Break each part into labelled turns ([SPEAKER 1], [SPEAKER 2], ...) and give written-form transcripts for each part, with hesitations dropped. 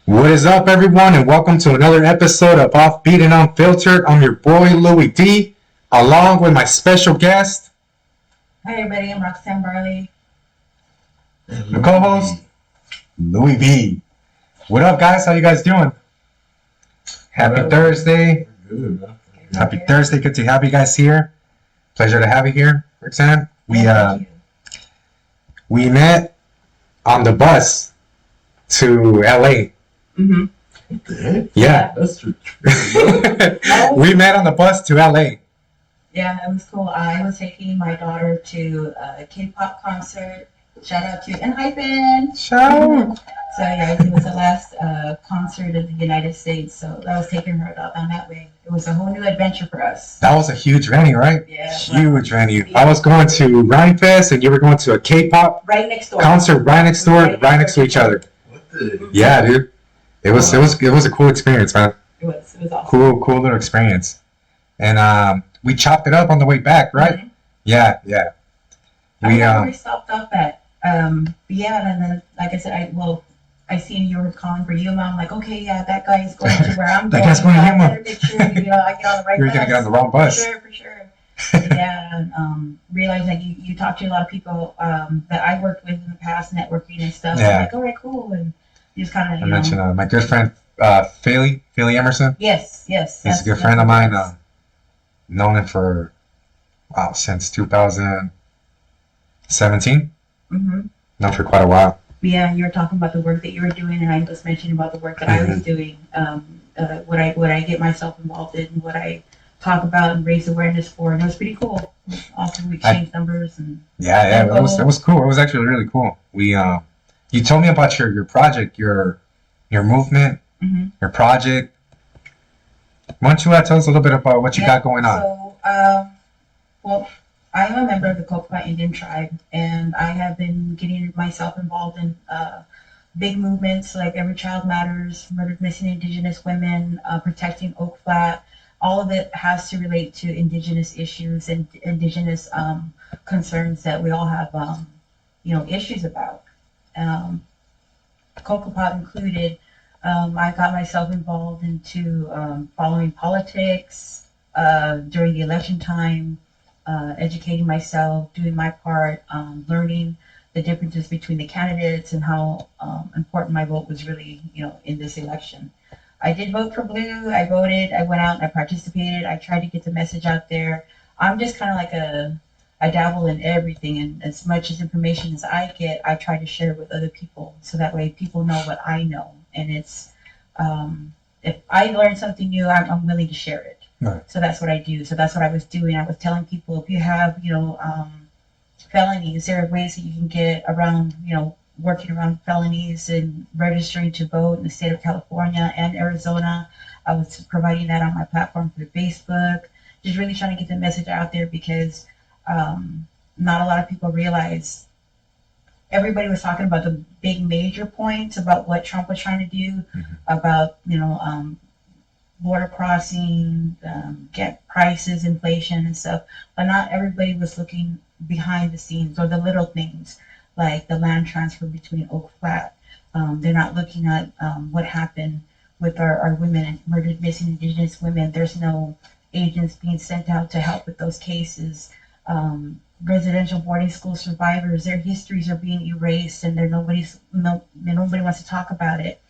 [SPEAKER 1] What is up, everyone, and welcome to another episode of Offbeat and Unfiltered. I'm your boy, Louis D, along with my special guest.
[SPEAKER 2] Hi, everybody. I'm Roxanne Barley.
[SPEAKER 1] The co-host, Louis B. What up, guys? How you guys doing? Happy Thursday.
[SPEAKER 3] Good, man.
[SPEAKER 1] Happy Thursday. Good to have you guys here. Pleasure to have you here, Roxanne. We met on the bus to LA.
[SPEAKER 2] Mm-hmm.
[SPEAKER 3] What the heck?
[SPEAKER 1] Yeah.
[SPEAKER 3] That's true.
[SPEAKER 1] We met on the bus to LA.
[SPEAKER 2] Yeah, it was cool. I was taking my daughter to a K-pop concert. Shout out to Hypen.
[SPEAKER 1] Ciao.
[SPEAKER 2] So yeah, it was the last concert of the United States. So I was taking her down that way. It was a whole new adventure for us.
[SPEAKER 1] That was a huge venue, right?
[SPEAKER 2] Yeah.
[SPEAKER 1] Huge venue. I was going to Rhymefest and you were going to a K-pop
[SPEAKER 2] Right next door.
[SPEAKER 1] concert right next door, right next to each other.
[SPEAKER 3] What the?
[SPEAKER 1] Yeah, dude. It was a cool experience, man.
[SPEAKER 2] It was awesome.
[SPEAKER 1] Cool little experience. And we chopped it up on the way back, right?
[SPEAKER 2] Mm-hmm.
[SPEAKER 1] Yeah.
[SPEAKER 2] I don't know where we stopped off at. Yeah, and then like I said, I seen you were calling for Yuma. I'm like, okay, yeah, that guy is going to where I'm
[SPEAKER 1] That
[SPEAKER 2] going.
[SPEAKER 1] guy's going to Yuma.
[SPEAKER 2] I better make sure, I get on the right
[SPEAKER 1] You're
[SPEAKER 2] bus.
[SPEAKER 1] gonna get on the wrong bus.
[SPEAKER 2] For sure. Yeah, and realized that you talked to a lot of people that I worked with in the past, networking and stuff.
[SPEAKER 1] Yeah.
[SPEAKER 2] I'm like, all right, cool, and you just kind of,
[SPEAKER 1] I mentioned my good friend Philly Emerson.
[SPEAKER 2] Yes.
[SPEAKER 1] He's a good friend of mine. Known him for since 2017.
[SPEAKER 2] Mm-hmm.
[SPEAKER 1] Known for quite a while.
[SPEAKER 2] Yeah, you were talking about the work that you were doing, and I was mentioning about the work that I was doing. What I get myself involved in, what I talk about and raise awareness for, and it was pretty cool. Often we exchange numbers and
[SPEAKER 1] Yeah, it was cool. It was actually really cool. We you told me about your project, your movement,
[SPEAKER 2] mm-hmm.
[SPEAKER 1] your project. Why don't you tell us a little bit about what you got going on?
[SPEAKER 2] So, well, I'm a member of the Cocopha Indian tribe, and I have been getting myself involved in big movements like Every Child Matters, Murdered Missing Indigenous Women, protecting Oak Flat. All of it has to relate to Indigenous issues and Indigenous concerns that we all have, issues about. Cocopha included. I got myself involved into following politics during the election time, educating myself, doing my part, learning the differences between the candidates and how important my vote was really, in this election. I did vote for blue. I voted. I went out and I participated. I tried to get the message out there. I'm just kind of like I dabble in everything, and as much as information as I get, I try to share with other people so that way people know what I know. And it's if I learn something new, I'm willing to share it.
[SPEAKER 1] Right.
[SPEAKER 2] So that's what I do. So that's what I was doing. I was telling people, if you have felonies, there are ways that you can get around working around felonies and registering to vote in the state of California and Arizona. I was providing that on my platform through Facebook, just really trying to get the message out there because not a lot of people realize. Everybody was talking about the big major points about what Trump was trying to do, about border crossing, get prices, inflation, and stuff. But not everybody was looking behind the scenes or the little things like the land transfer between Oak Flat. They're not looking at what happened with our women and murdered missing Indigenous women. There's no agents being sent out to help with those cases. Residential boarding school survivors, their histories are being erased, and nobody wants to talk about it.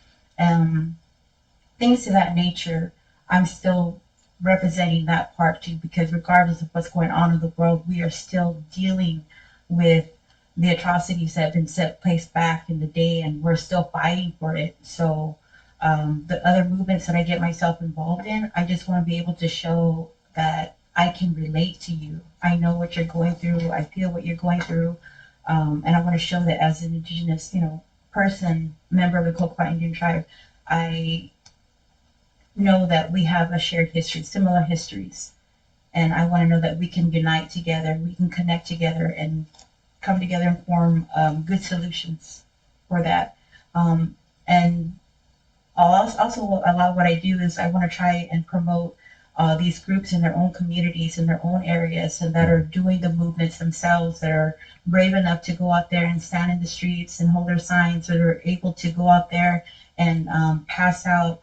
[SPEAKER 2] Things to that nature. I'm still representing that part too, because regardless of what's going on in the world, we are still dealing with the atrocities that have been placed back in the day, and we're still fighting for it. So the other movements that I get myself involved in, I just want to be able to show that I can relate to you. I know what you're going through. I feel what you're going through. And I want to show that as an Indigenous, person, member of the Cocopha Indian tribe, I know that we have a shared history, similar histories. And I want to know that we can unite together, we can connect together and come together and form good solutions for that. And also a lot of what I do is I want to try and promote these groups in their own communities, in their own areas, and that are doing the movements themselves, that are brave enough to go out there and stand in the streets and hold their signs, or they're able to go out there and pass out,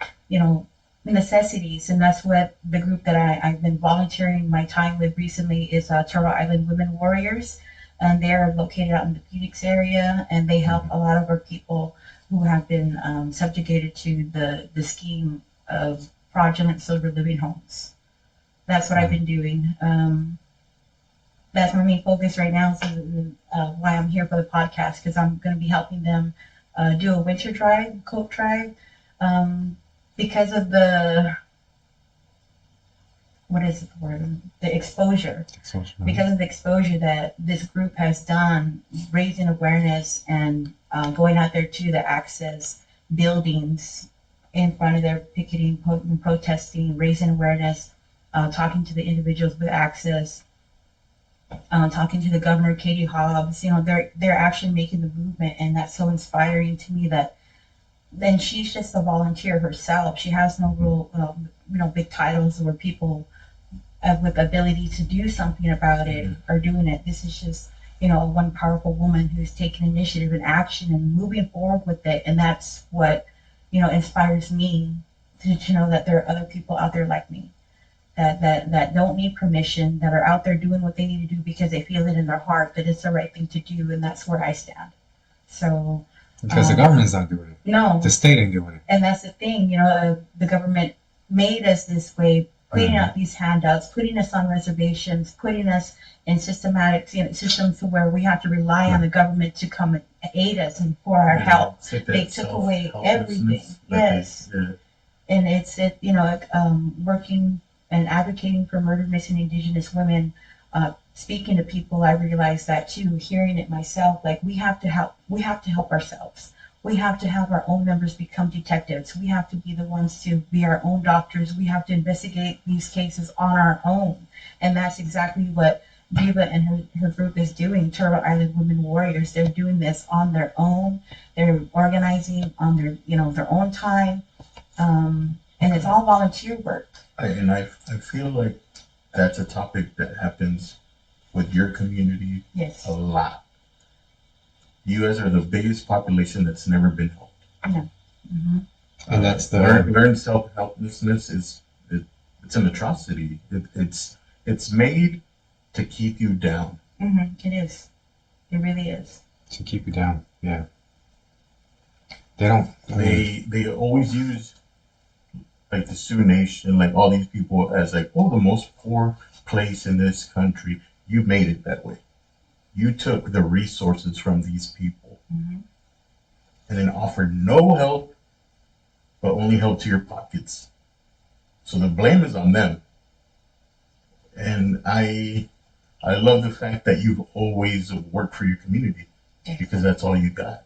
[SPEAKER 2] necessities. And that's what the group that I've been volunteering my time with recently is Turtle Island Women Warriors. And they're located out in the Phoenix area, and they help a lot of our people who have been subjugated to the scheme of fraudulent silver living homes. That's what I've been doing. That's my main focus right now. So why I'm here for the podcast, because I'm going to be helping them do a winter drive, coat drive, because of the exposure. Because of the exposure that this group has done, raising awareness and going out there to the access buildings in front of their picketing, protesting, raising awareness, talking to the individuals with access, talking to the governor, Katie Hobbs. They're actually making the movement, and that's so inspiring to me. That then she's just a volunteer herself. She has no real, big titles or people with ability to do something about it or doing it. This is just, one powerful woman who's taking initiative and action and moving forward with it, and that's what inspires me to know that there are other people out there like me that don't need permission, that are out there doing what they need to do because they feel it in their heart that it's the right thing to do, and that's where I stand. So
[SPEAKER 1] because the government's not doing it.
[SPEAKER 2] No.
[SPEAKER 1] The state ain't doing it.
[SPEAKER 2] And that's the thing, the government made us this way, putting out these handouts, putting us on reservations, putting us in systematic systems where we have to rely on the government to come and aid us and for our help. They took away everything. Yes. And it's working and advocating for murdered missing Indigenous women, speaking to people, I realized that too, hearing it myself, like we have to help ourselves. We have to have our own members become detectives. We have to be the ones to be our own doctors. We have to investigate these cases on our own. And that's exactly what Diva and her group is doing, Turtle Island Women Warriors. They're doing this on their own. They're organizing on their own time. And it's all volunteer work.
[SPEAKER 3] I feel like that's a topic that happens with your community a lot. You guys are the biggest population that's never been helped.
[SPEAKER 2] Yeah. Mm-hmm.
[SPEAKER 1] And that's the
[SPEAKER 3] learn self-helplessness it's an atrocity. It's made to keep you down.
[SPEAKER 2] Mm-hmm. It is. It really is.
[SPEAKER 1] To keep you down. Yeah. They don't.
[SPEAKER 3] They always use like the Sioux Nation, like all these people as like, the most poor place in this country. You made it that way. You took the resources from these people and then offered no help, but only help to your pockets. So the blame is on them. And I love the fact that you've always worked for your community because that's all you got.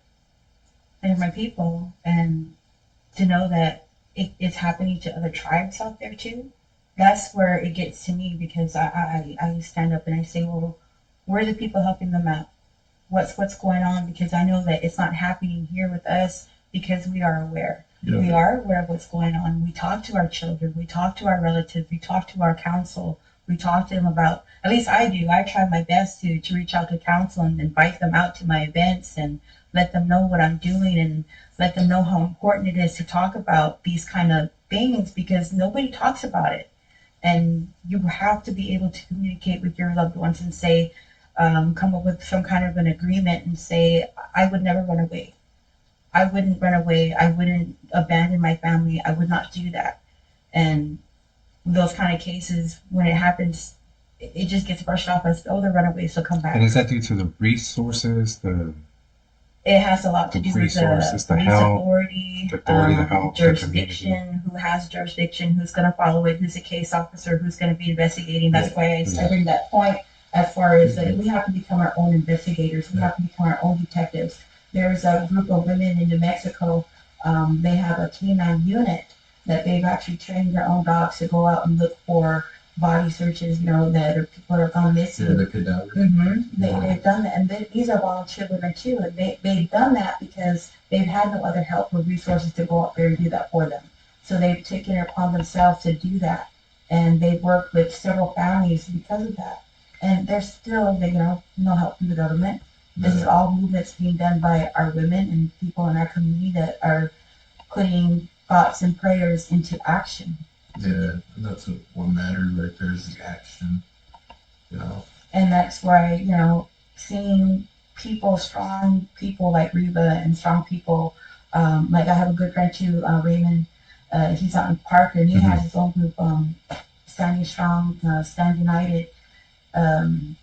[SPEAKER 2] and my people, and to know that it's happening to other tribes out there too. That's where it gets to me, because I stand up and I say, well, where are the people helping them out? What's going on? Because I know that it's not happening here with us, because we are aware. We are aware of what's going on. We talk to our children. We talk to our relatives. We talk to our council. We talk to them about, at least I do. I try my best to reach out to council and invite them out to my events and let them know what I'm doing, and let them know how important it is to talk about these kind of things, because nobody talks about it. And you have to be able to communicate with your loved ones and say, come up with some kind of an agreement and say, I would never run away. I wouldn't run away. I wouldn't abandon my family. I would not do that. And those kind of cases, when it happens, it just gets brushed off as, oh, they're runaways, so come back.
[SPEAKER 1] And is that due to the resources,
[SPEAKER 2] It has a lot to
[SPEAKER 1] the
[SPEAKER 2] do with the
[SPEAKER 1] resources, the
[SPEAKER 2] police
[SPEAKER 1] help,
[SPEAKER 2] authority,
[SPEAKER 1] the authority, the help, the
[SPEAKER 2] jurisdiction, who has jurisdiction, who's going to follow it, who's a case officer, who's going to be investigating. That's why I bring that point, as far as that we have to become our own investigators. We have to become our own detectives. There's a group of women in New Mexico. They have a canine unit that they've actually trained their own dogs to go out and look for body searches, that are people that are gone missing.
[SPEAKER 4] Yeah, the cadaver.
[SPEAKER 2] They've done that, and these are volunteer women too, and they've done that because they've had no other help or resources to go out there and do that for them. So they've taken it upon themselves to do that, and they've worked with several families because of that. And there's still, no help from the government. This is all movements being done by our women and people in our community that are putting thoughts and prayers into action.
[SPEAKER 4] Yeah, that's what matters right there, is the action.
[SPEAKER 2] And that's why, seeing people, strong people like Reba, and strong people, like I have a good friend too, Raymond, he's out in Parker, and he has his own group, Standing Strong, Stand United, and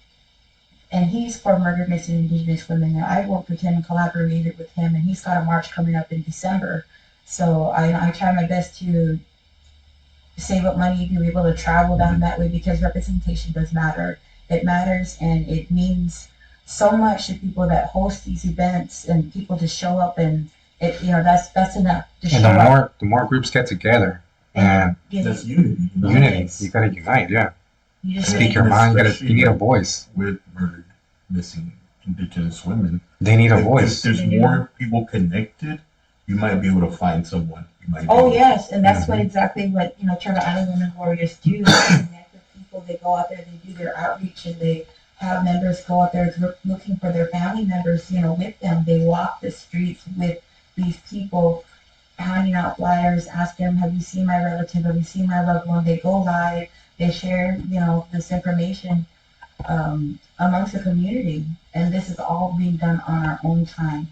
[SPEAKER 2] he's for murdered missing Indigenous women. And I worked with him and collaborated with him, and he's got a march coming up in December. So I try my best to save up money to be able to travel down that way, because representation does matter. It matters, and it means so much to people that host these events, and people to show up, and it, that's enough to show
[SPEAKER 1] and
[SPEAKER 2] up.
[SPEAKER 1] the more groups get together, and
[SPEAKER 3] That's unity.
[SPEAKER 1] unity, you gotta unite, yeah.
[SPEAKER 2] You just
[SPEAKER 1] Speak your mind, you need a voice.
[SPEAKER 3] With murdered, missing Indigenous women.
[SPEAKER 1] They need a
[SPEAKER 3] If
[SPEAKER 1] voice.
[SPEAKER 3] there's more people connected, you might be able to find someone.
[SPEAKER 2] Oh yes, and that's exactly what Turtle Island Women Warriors do. They connect with people. They go out there, they do their outreach, and they have members go out there looking for their family members. With them, they walk the streets with these people, handing out flyers, ask them, "Have you seen my relative? Have you seen my loved one?" They go live. They share, this information amongst the community, and this is all being done on our own time,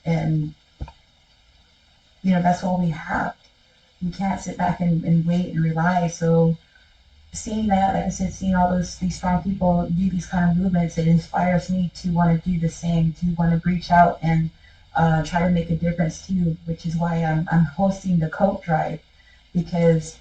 [SPEAKER 2] and that's all we have. We can't sit back and wait and rely. So seeing that, like I said, seeing all these strong people do these kind of movements, it inspires me to want to do the same, to want to reach out and try to make a difference too, which is why I'm hosting the coat drive, because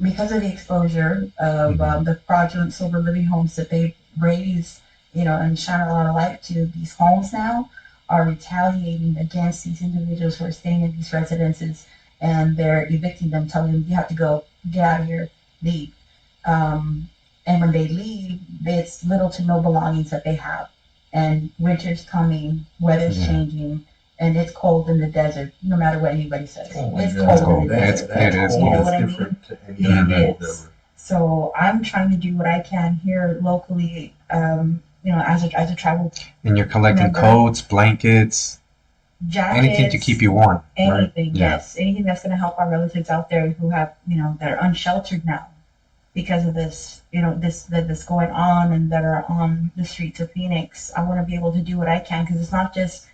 [SPEAKER 2] of the exposure of the fraudulent sober living homes that they've raised, and shine a lot of light to. These homes now are retaliating against these individuals who are staying in these residences, and they're evicting them, telling them, you have to go, get out of here, leave. And when they leave, it's little to no belongings that they have. And winter's coming, weather's changing, and it's cold in the desert, no matter what anybody says. It's cold in the desert.
[SPEAKER 1] It is
[SPEAKER 2] You know
[SPEAKER 1] cold.
[SPEAKER 2] what I mean?
[SPEAKER 3] Different to any
[SPEAKER 2] It is. So I'm trying to do what I can here locally, as a travel
[SPEAKER 1] And you're collecting
[SPEAKER 2] Remember.
[SPEAKER 1] coats, blankets,
[SPEAKER 2] jackets,
[SPEAKER 1] anything to keep you warm.
[SPEAKER 2] anything,
[SPEAKER 1] Right? Yeah.
[SPEAKER 2] yes, anything that's going to help our relatives out there who have, that are unsheltered now because of this, that's going on, and that are on the streets of Phoenix. I want to be able to do what I can, because it's not just,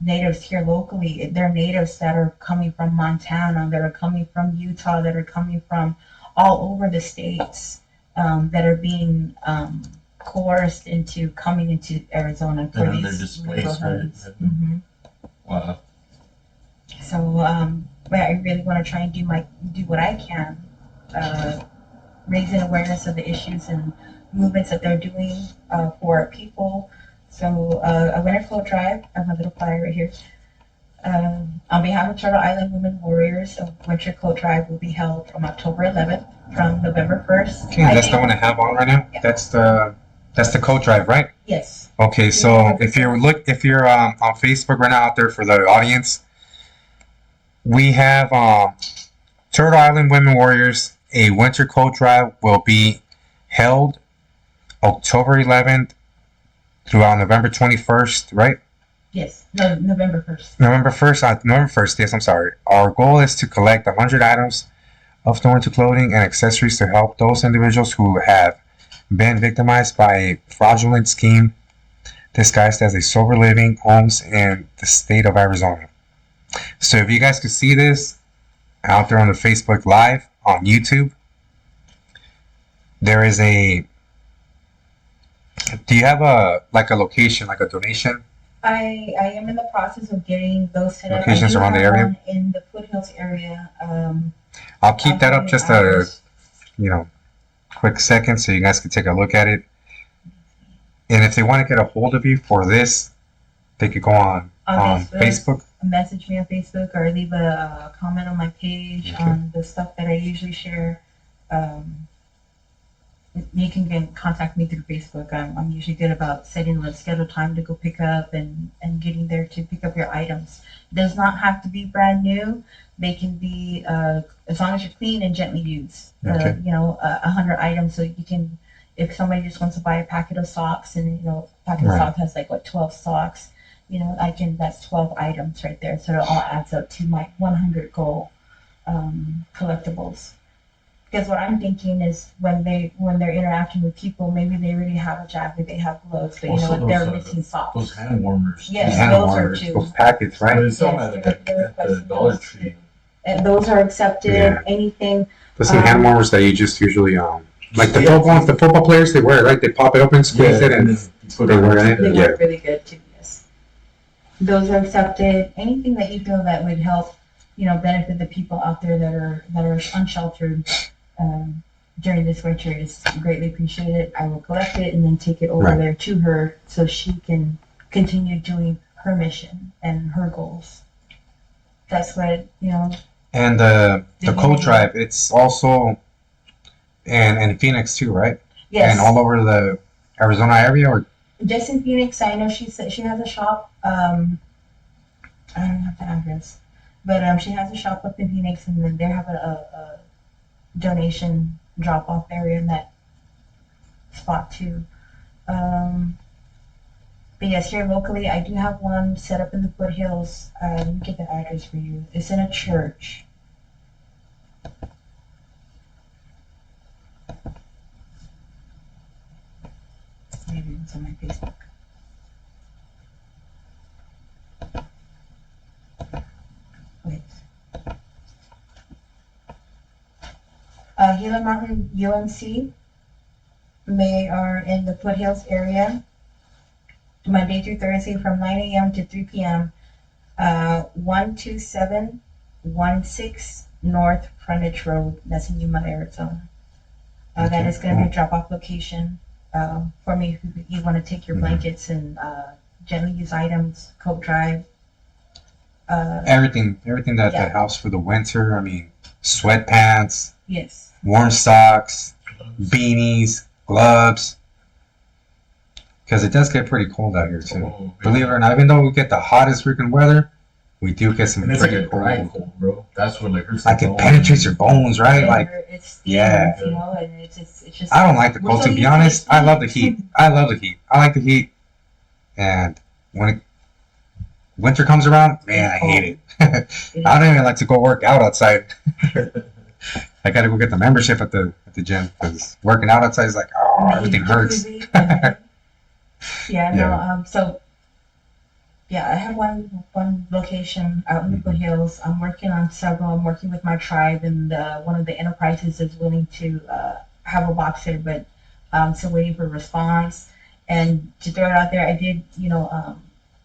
[SPEAKER 2] natives here locally. They're natives that are coming from Montana, that are coming from Utah, that are coming from all over the states, that are being coerced into coming into Arizona for
[SPEAKER 3] And they're
[SPEAKER 2] these
[SPEAKER 3] displaced, right?
[SPEAKER 2] neighborhoods.
[SPEAKER 3] Wow.
[SPEAKER 2] So, but I really want to try and do what I can, raising awareness of the issues and movements that they're doing for people, So a winter coat drive. I have my little flyer right here. On behalf of Turtle Island Women Warriors, a winter coat drive will be held from October 11th from November 1st.
[SPEAKER 1] Okay, that's the one I have on right now.
[SPEAKER 2] Yeah.
[SPEAKER 1] That's the coat drive, right?
[SPEAKER 2] Yes.
[SPEAKER 1] Okay, so if you're on Facebook right now out there for the audience, we have Turtle Island Women Warriors. A winter coat drive will be held October 11th throughout November 21st, right?
[SPEAKER 2] Yes. No, November 1st.
[SPEAKER 1] November 1st, yes, I'm sorry. Our goal is to collect 100 items of the winter clothing and accessories to help those individuals who have been victimized by a fraudulent scheme disguised as a sober living homes in the state of Arizona. So if you guys could see this out there on the Facebook Live on YouTube, there is a. Do you have a location, like a donation?
[SPEAKER 2] I am in the process of getting those set up.
[SPEAKER 1] Locations around the area?
[SPEAKER 2] In the foothills area.
[SPEAKER 1] I'll keep that up just quick second so you guys can take a look at it. And if they want to get a hold of you for this, they could go on Facebook.
[SPEAKER 2] Message me on Facebook or leave a comment on my page on the stuff that I usually share. You can contact me through Facebook. I'm usually good about setting a scheduled time to go pick up and getting there to pick up your items. It does not have to be brand new. They can be as long as you're clean and gently used. 100 items, so you can. If somebody just wants to buy a packet of socks and a packet of socks has 12 socks, that's 12 items right there. So it all adds up to my 100 goal collectibles. Because what I'm thinking is when they're interacting with people, maybe they already have a jacket, they have gloves, but
[SPEAKER 3] Also
[SPEAKER 2] they're missing socks.
[SPEAKER 3] Those hand warmers.
[SPEAKER 2] Yes,
[SPEAKER 1] hand
[SPEAKER 2] those
[SPEAKER 1] warmers,
[SPEAKER 2] are too.
[SPEAKER 1] those packets, right?
[SPEAKER 3] There's some at the Dollar Tree.
[SPEAKER 2] And those are accepted.
[SPEAKER 1] Yeah.
[SPEAKER 2] Anything.
[SPEAKER 1] There's some hand warmers that you just usually like the football players, they wear it, right? They pop it open, squeeze it, and they wear it.
[SPEAKER 2] They work really good too. Yes. Those are accepted. Anything that you feel that would help, benefit the people out there that are unsheltered during this winter is greatly appreciated. I will collect it and then take it over there to her so she can continue doing her mission and her goals. That's what
[SPEAKER 1] And the coat drive, it's also in Phoenix too, right?
[SPEAKER 2] Yes.
[SPEAKER 1] And all over the Arizona area, or
[SPEAKER 2] just in Phoenix. I know she said she has a shop. I don't have the address, but she has a shop up in Phoenix, and then they have a donation drop-off area in that spot too. But yes, here locally, I do have one set up in the foothills. Let me get the address for you. It's in a church. Maybe it's on my Facebook. Wait. Gila Mountain UMC. They are in the foothills area, Monday through Thursday from 9 a.m. to 3 p.m. 12716 North Frontage Road. That's in Yuma, Arizona. That is going to be a drop-off location for me if you want to take your blankets and gently use items, coat drive.
[SPEAKER 1] everything that the house for the winter. I mean, sweatpants,
[SPEAKER 2] Yes.
[SPEAKER 1] warm socks, beanies, gloves. Because it does get pretty cold out here too.
[SPEAKER 3] Oh,
[SPEAKER 1] Believe it or not, even though we get the hottest freaking weather, we do get some
[SPEAKER 3] and it's like
[SPEAKER 1] pretty
[SPEAKER 3] a dry
[SPEAKER 1] cold.
[SPEAKER 3] cold, bro. That's what like hurts.
[SPEAKER 1] Like it penetrates your bones, right? Like
[SPEAKER 2] It stings,
[SPEAKER 1] yeah.
[SPEAKER 2] you know, and it's just.
[SPEAKER 1] I don't like the cold, to be honest. I love the heat. I like the heat. And when winter comes around, man, I hate it. I don't even like to go work out outside. I gotta go get the membership at the gym because working out outside is like, oh, everything hurts.
[SPEAKER 2] So I have one location out in the foothills. I'm working on several. I'm working with my tribe, and one of the enterprises is willing to have a box there, but I'm still waiting for a response. And to throw it out there, I did,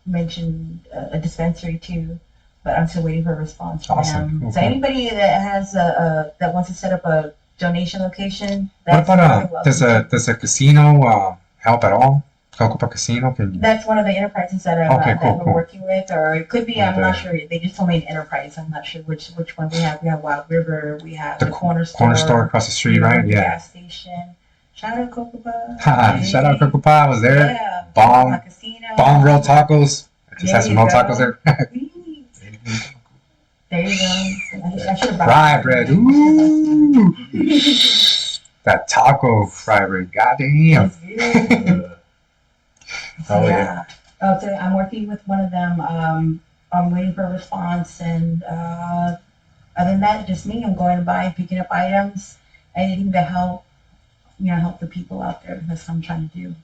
[SPEAKER 2] mention a dispensary too, but I'm still waiting for a response from
[SPEAKER 1] Awesome.
[SPEAKER 2] them.
[SPEAKER 1] Okay.
[SPEAKER 2] So anybody that has that wants to set up a donation location,
[SPEAKER 1] What
[SPEAKER 2] that's
[SPEAKER 1] about does a casino help at all? Cocopha Casino? Can you?
[SPEAKER 2] That's one of the enterprises that,
[SPEAKER 1] Okay, cool,
[SPEAKER 2] that we're
[SPEAKER 1] cool.
[SPEAKER 2] working with, or it could be,
[SPEAKER 1] Right
[SPEAKER 2] I'm not
[SPEAKER 1] there.
[SPEAKER 2] sure. They just told me an enterprise. I'm not sure which one we have. We have Wild River, we have
[SPEAKER 1] The
[SPEAKER 2] the corner store.
[SPEAKER 1] corner store across the street, right?
[SPEAKER 2] The
[SPEAKER 1] Yeah.
[SPEAKER 2] gas station. Shout out Cocopha.
[SPEAKER 1] Shout out Cocopha. I was there.
[SPEAKER 2] Yeah.
[SPEAKER 1] Bomb.
[SPEAKER 2] Cocopha Casino.
[SPEAKER 1] Bomb real tacos. I just
[SPEAKER 2] There
[SPEAKER 1] had some
[SPEAKER 2] you
[SPEAKER 1] real
[SPEAKER 2] go.
[SPEAKER 1] tacos there.
[SPEAKER 2] There you go. I should have brought
[SPEAKER 1] Fry bread. Ooh. That taco fry bread. Goddamn.
[SPEAKER 2] It's good.
[SPEAKER 3] Oh,
[SPEAKER 2] Yeah. Oh, so I'm working with one of them. I'm waiting for a response, and other than that, just me. I'm going by, picking up items, anything to help, help the people out there. That's what I'm trying to do.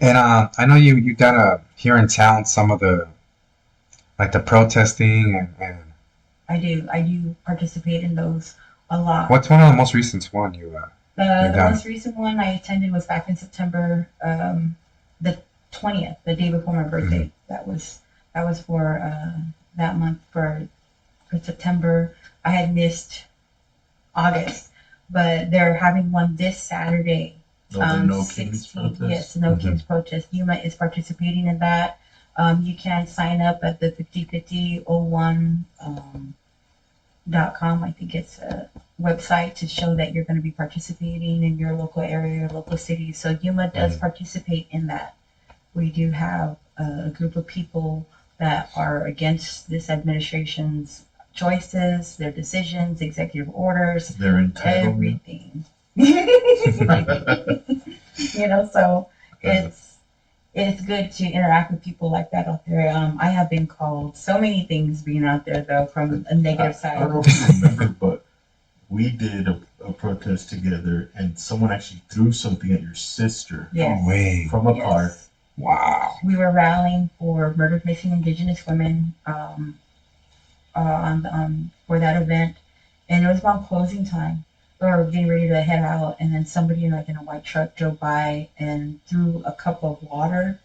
[SPEAKER 1] And I know you done here in town some of the like the protesting and
[SPEAKER 2] I do participate in those a lot.
[SPEAKER 1] what's one of the most recent one you
[SPEAKER 2] The
[SPEAKER 1] done?
[SPEAKER 2] most recent one I attended was back in September, the 20th, the day before my birthday. That was for that month for September. I had missed August, but they're having one this Saturday.
[SPEAKER 3] The No Kings
[SPEAKER 2] 16th.
[SPEAKER 3] protest?
[SPEAKER 2] Yes, the No Kings protest. Yuma is participating in that. You can sign up at the 505001 .com. I think it's a website to show that you're going to be participating in your local area, your local city. So Yuma does participate in that. We do have a group of people that are against this administration's choices, their decisions, executive orders,
[SPEAKER 3] They're entitled.
[SPEAKER 2] everything. So it's good to interact with people like that out there. I have been called so many things being out there, though, from a negative
[SPEAKER 3] I
[SPEAKER 2] side.
[SPEAKER 3] don't know if you remember, but we did a protest together, and someone actually threw something at your sister
[SPEAKER 2] Yes.
[SPEAKER 1] No way.
[SPEAKER 3] from a
[SPEAKER 2] Yes.
[SPEAKER 3] car.
[SPEAKER 1] Wow.
[SPEAKER 2] We were rallying for murdered missing Indigenous women for that event, and it was about closing time. We were getting ready to head out, and then somebody in a white truck drove by and threw a cup of water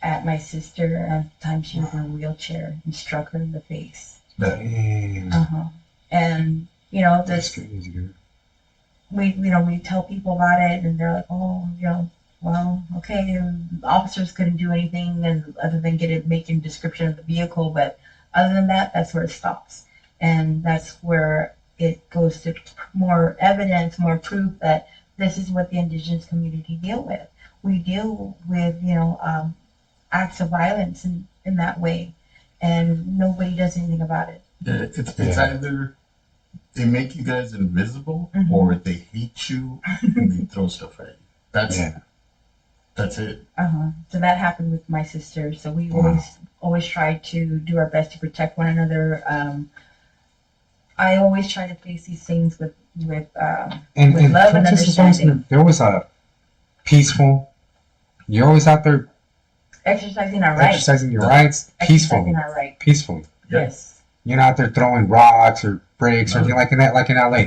[SPEAKER 2] at my sister. At the time, she was in a wheelchair, and struck her in the face.
[SPEAKER 1] Damn.
[SPEAKER 2] And
[SPEAKER 1] That's
[SPEAKER 2] this
[SPEAKER 1] crazy, dude.
[SPEAKER 2] we tell people about it, and they're like, oh, well, okay. And officers couldn't do anything other than making a description of the vehicle, but other than that, that's where it stops, and that's where it goes to more evidence, more proof that this is what the indigenous community deal with. We deal with acts of violence in that way, and nobody does anything about it.
[SPEAKER 3] Yeah, it's either they make you guys invisible or they hate you and they throw stuff at you. That's it.
[SPEAKER 2] So that happened with my sister. So we always try to do our best to protect one another. I always try to face these things with love and
[SPEAKER 1] protest is always,
[SPEAKER 2] understanding.
[SPEAKER 1] there was a peaceful. You're always out there
[SPEAKER 2] Exercising our rights.
[SPEAKER 1] exercising your rights peacefully.
[SPEAKER 2] Exercising our rights.
[SPEAKER 1] Peacefully.
[SPEAKER 3] Yeah.
[SPEAKER 2] Yes.
[SPEAKER 1] You're not out there throwing rocks or bricks or anything like in LA.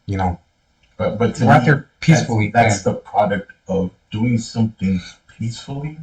[SPEAKER 2] No.
[SPEAKER 3] But to
[SPEAKER 1] We're out
[SPEAKER 3] me,
[SPEAKER 1] there peacefully.
[SPEAKER 3] That's the product of doing something peacefully.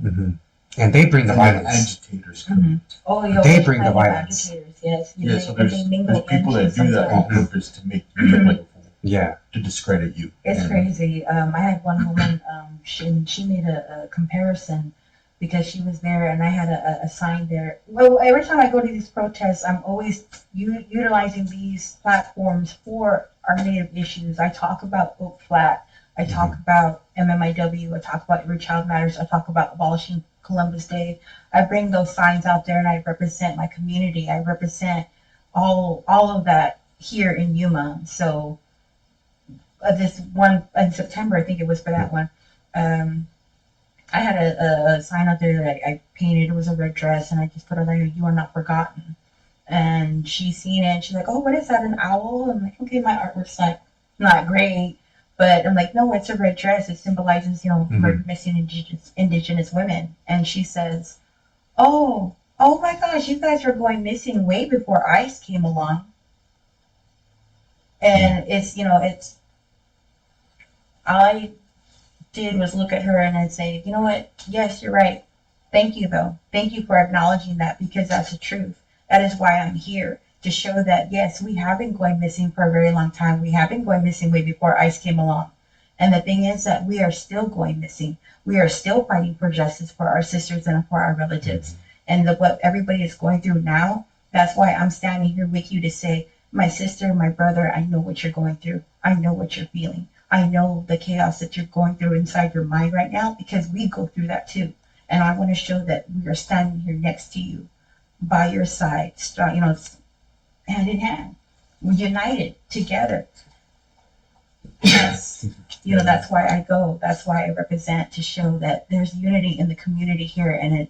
[SPEAKER 1] And they bring the
[SPEAKER 3] And then
[SPEAKER 1] violence.
[SPEAKER 3] agitators come.
[SPEAKER 2] Oh, you
[SPEAKER 1] They
[SPEAKER 2] always
[SPEAKER 1] bring the
[SPEAKER 2] find
[SPEAKER 1] violence.
[SPEAKER 2] agitators. Yes.
[SPEAKER 3] Yeah, so there's
[SPEAKER 2] mingle
[SPEAKER 3] people that
[SPEAKER 2] into
[SPEAKER 3] do that on
[SPEAKER 2] sometimes.
[SPEAKER 3] purpose to make you look like a fool,
[SPEAKER 1] Yeah.
[SPEAKER 3] to discredit you.
[SPEAKER 2] It's
[SPEAKER 3] And
[SPEAKER 2] crazy. I had one woman. She made a comparison because she was there, and I had a sign there. Well, every time I go to these protests, I'm always utilizing these platforms for our native issues. I talk about Oak Flat. I talk about MMIW. I talk about Every Child Matters. I talk about abolishing Columbus Day. I bring those signs out there, and I represent my community. I represent all of that here in Yuma. So this one in September, I think it was for that one. I had a sign out there that I painted. It was a red dress, and I just put on there, "You are not forgotten." And she's seen it, and she's like, "Oh, what is that? An owl?" I'm like, "Okay, my artwork's not great." But I'm like, no, it's a red dress. It symbolizes, murdered missing indigenous women. And she says, oh my gosh, you guys were going missing way before ICE came along. And it's, all I did was look at her and I'd say, you know what? Yes, you're right. Thank you, though. Thank you for acknowledging that, because that's the truth. That is why I'm here. To show that, yes, we have been going missing for a very long time. We have been going missing way before ICE came along. And the thing is that we are still going missing. We are still fighting for justice for our sisters and for our relatives. And what everybody is going through now, that's why I'm standing here with you to say, my sister, my brother, I know what you're going through. I know what you're feeling. I know the chaos that you're going through inside your mind right now, because we go through that too. And I want to show that we are standing here next to you, by your side, hand in hand. We're united together. Yes. That's why I go. That's why I represent, to show that there's unity in the community here. And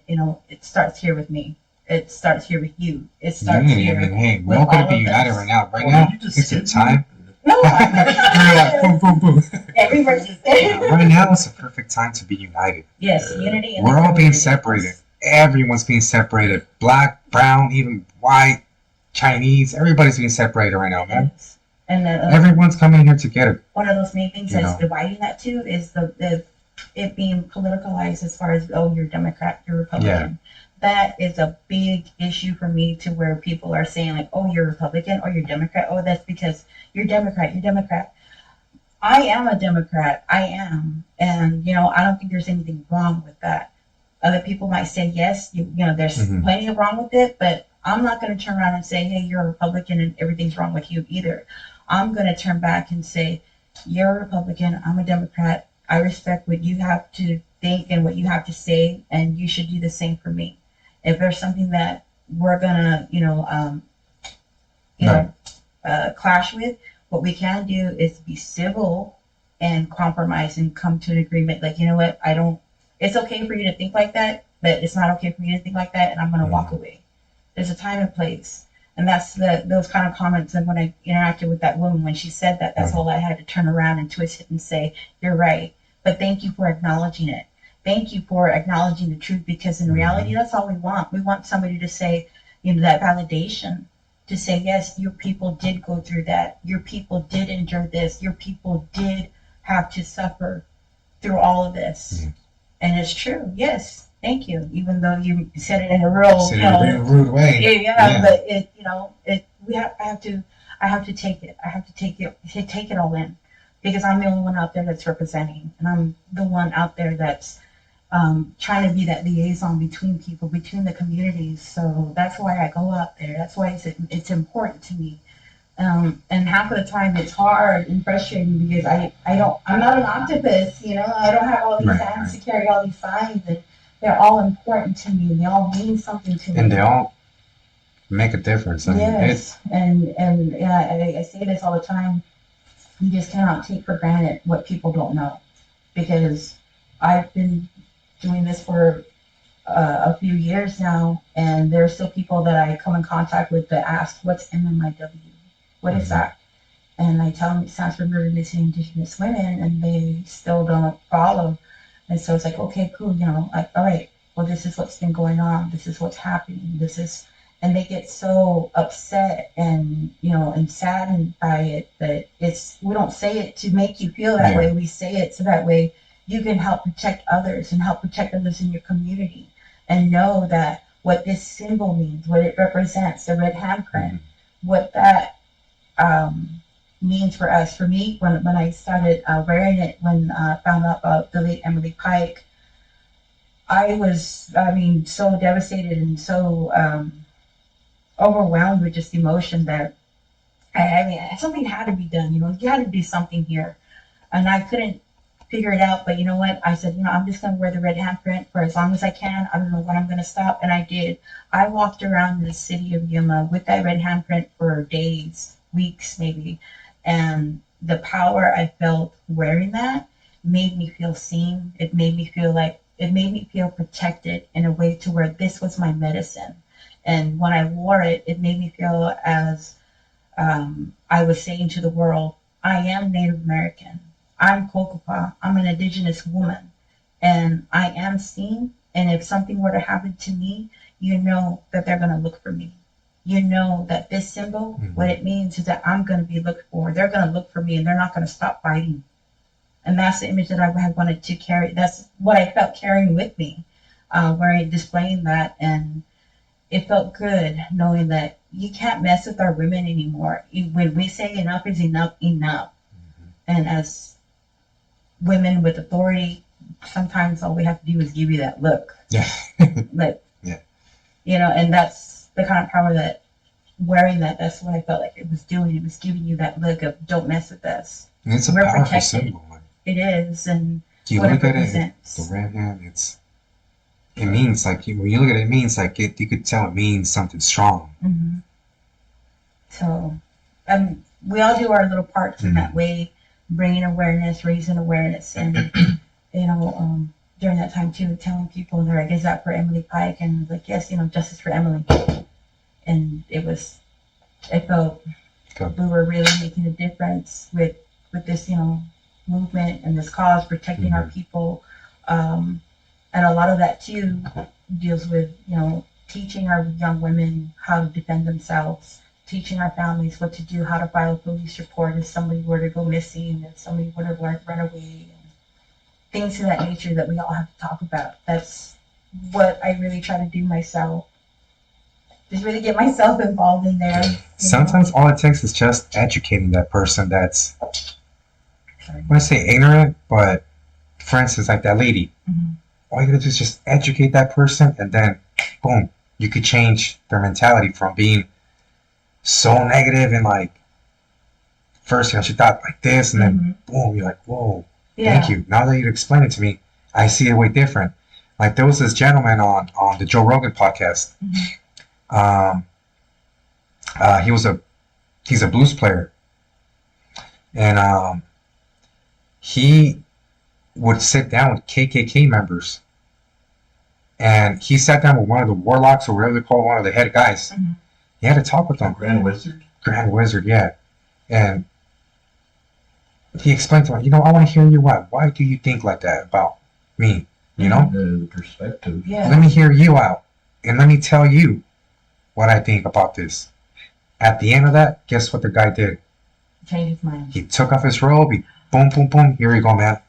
[SPEAKER 2] it starts here with me. It starts here with you. It starts
[SPEAKER 1] Unity.
[SPEAKER 2] here.
[SPEAKER 1] I mean, hey, we
[SPEAKER 2] with
[SPEAKER 1] all gotta
[SPEAKER 2] all
[SPEAKER 1] be
[SPEAKER 2] of
[SPEAKER 1] united
[SPEAKER 2] us.
[SPEAKER 1] right now. Right
[SPEAKER 3] Well,
[SPEAKER 1] now,
[SPEAKER 3] you just
[SPEAKER 1] it's a
[SPEAKER 3] skipped
[SPEAKER 1] time.
[SPEAKER 2] No,
[SPEAKER 1] We're like, boom, boom, boom.
[SPEAKER 2] everybody.
[SPEAKER 1] Right now, it's a perfect time to be united.
[SPEAKER 2] Yes, unity. In
[SPEAKER 1] We're
[SPEAKER 2] the
[SPEAKER 1] all being
[SPEAKER 2] community.
[SPEAKER 1] separated. Everyone's being separated. Black, brown, even white, Chinese. Everybody's being separated right now, man.
[SPEAKER 2] Yes. And
[SPEAKER 1] Everyone's coming here together.
[SPEAKER 2] one of those main things
[SPEAKER 1] You
[SPEAKER 2] that's
[SPEAKER 1] know.
[SPEAKER 2] dividing that too is it being politicalized, as far as, oh, you're Democrat, you're Republican. That is a big issue for me, to where people are saying like, oh, you're Republican or you're Democrat. Oh, that's because you're Democrat. You're Democrat. I am a Democrat. I am. And, I don't think there's anything wrong with that. Other people might say, yes, there's
[SPEAKER 1] Mhm.
[SPEAKER 2] plenty of wrong with it, but I'm not going to turn around and say, hey, you're a Republican and everything's wrong with you either. I'm going to turn back and say, you're a Republican, I'm a Democrat. I respect what you have to think and what you have to say, and you should do the same for me. If there's something that we're going to, clash with, what we can do is be civil and compromise and come to an agreement. Like, you know what, it's okay for you to think like that, but it's not okay for me to think like that, and I'm going to walk away. There's a time and place. And that's those kind of comments. And when I interacted with that woman, when she said that, that's all I had to turn around and twist it and say, you're right. But thank you for acknowledging it. Thank you for acknowledging the truth, because in reality, that's all we want. We want somebody to say, that validation, to say, yes, your people did go through that. Your people did endure this. Your people did have to suffer through all of this.
[SPEAKER 1] Yeah.
[SPEAKER 2] And it's true. Yes. Thank you. Even though you said it in a real,
[SPEAKER 1] Said it in a rude way.
[SPEAKER 2] yeah, but I have to take it. I have to take it all in, because I'm the only one out there that's representing, and I'm the one out there that's trying to be that liaison between people, between the communities. So that's why I go out there. That's why it's important to me. And half of the time it's hard and frustrating, because I'm not an octopus, I don't have all these hands to carry all these signs, and they're all important to me. They all mean something to me.
[SPEAKER 1] And they all make a difference. I mean,
[SPEAKER 2] Yes, and I say this all the time. You just cannot take for granted what people don't know, because I've been doing this for a few years now, and there are still people that I come in contact with that ask, what's MMIW? What is that? And I tell them it stands for Murder Missing Indigenous Women, and they still don't follow. And so it's like, okay, cool, like, all right, well, this is what's been going on. This is what's happening. And they get so upset and, and saddened by it that we don't say it to make you feel that way. We say it so that way you can help protect others and help protect others in your community, and know that what this symbol means, what it represents, the red handprint, what that means for us. For me, when I started wearing it, when I found out about the late Emily Pike, I was, so devastated and so overwhelmed with just emotion that something had to be done. You had to do something here, and I couldn't figure it out. But you know what? I said, I'm just going to wear the red handprint for as long as I can. I don't know when I'm going to stop, and I did. I walked around the city of Yuma with that red handprint for days, weeks maybe, and the power I felt wearing that made me feel seen. It made me feel protected in a way to where this was my medicine. And when I wore it, it made me feel as I was saying to the world, I am Native American. I'm Cocopha. I'm an indigenous woman. And I am seen. And if something were to happen to me, that they're going to look for me. That this symbol, what it means is that I'm going to be looked for. They're going to look for me, and they're not going to stop fighting. And that's the image that I had wanted to carry. That's what I felt carrying with me, displaying that. And it felt good knowing that you can't mess with our women anymore. When we say enough is enough, enough. And as women with authority, sometimes all we have to do is give you that look.
[SPEAKER 1] Yeah.
[SPEAKER 2] Like,
[SPEAKER 1] Yeah.
[SPEAKER 2] You know, and that's the kind of power that wearing that's what I felt like it was doing. It was giving you that look of don't mess with us.
[SPEAKER 1] And it's a
[SPEAKER 2] We're
[SPEAKER 1] powerful
[SPEAKER 2] protected.
[SPEAKER 1] symbol. Like,
[SPEAKER 2] It is, and
[SPEAKER 1] you
[SPEAKER 2] what
[SPEAKER 1] look
[SPEAKER 2] it
[SPEAKER 1] at it,
[SPEAKER 2] represents.
[SPEAKER 1] the red hand, it means like when you look at it, it means like you could tell it means something strong.
[SPEAKER 2] Mm-hmm. So, we all do our little parts in that way, bringing awareness, raising awareness, and you know, during that time too, telling people they're like, "Is that for Emily Pike?" And like, yes, you know, justice for Emily. And it felt
[SPEAKER 1] Good.
[SPEAKER 2] we were really making a difference with this, you know, movement and this cause, protecting our people. And a lot of that too deals with, you know, teaching our young women how to defend themselves, teaching our families what to do, how to file a police report if somebody were to go missing, if somebody were to run away, and things of that nature that we all have to talk about. That's what I really try to do myself. Just really get myself involved in there.
[SPEAKER 1] Sometimes all it takes is just educating that person that's, I want to say ignorant, but for instance, like that lady.
[SPEAKER 2] Mm-hmm.
[SPEAKER 1] All you gotta do is just educate that person, and then, boom, you could change their mentality from being so negative and like, first, you know, she thought like this, and then, boom, you're like, whoa, thank you. Now that you explained it to me, I see it way different. Like there was this gentleman on the Joe Rogan podcast. He's a blues player, and he would sit down with KKK members, and he sat down with one of the warlocks or whatever they call one of the head guys. He had to talk with them.
[SPEAKER 3] Grand Wizard?
[SPEAKER 1] Grand Wizard, yeah. And he explained to him, you know, I want to hear you out. Why do you think like that about me? You know?
[SPEAKER 3] The perspective.
[SPEAKER 2] Yeah.
[SPEAKER 1] Let me hear you out, and let me tell you what I think about this. At the end of that, guess what the guy did?
[SPEAKER 2] Change his mind.
[SPEAKER 1] He took off his robe, boom, boom, boom, here you go, man.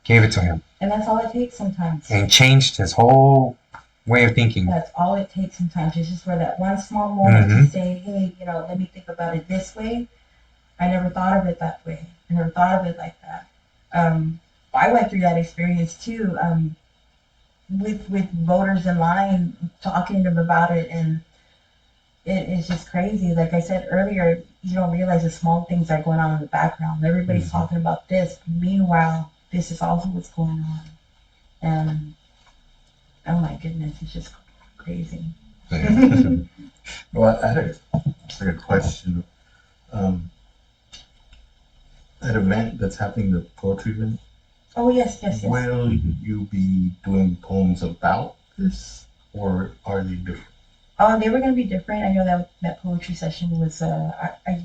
[SPEAKER 1] Gave it to him.
[SPEAKER 2] And that's all it takes sometimes.
[SPEAKER 1] And changed his whole way of thinking.
[SPEAKER 2] That's all it takes sometimes. It's just for that one small moment to say, hey, you know, let me think about it this way. I never thought of it that way. I never thought of it like that. I went through that experience too, with voters in line, talking to them about it, and it is just crazy. Like I said earlier, you don't realize the small things that are going on in the background. Everybody's talking about this. Meanwhile, this is also what's going on. And oh my goodness, it's just crazy.
[SPEAKER 3] Well, I had a question. That event that's happening, the poetry event,
[SPEAKER 2] Oh yes.
[SPEAKER 3] will you be doing poems about this, or are they different?
[SPEAKER 2] They were going to be different. I know that poetry session was, I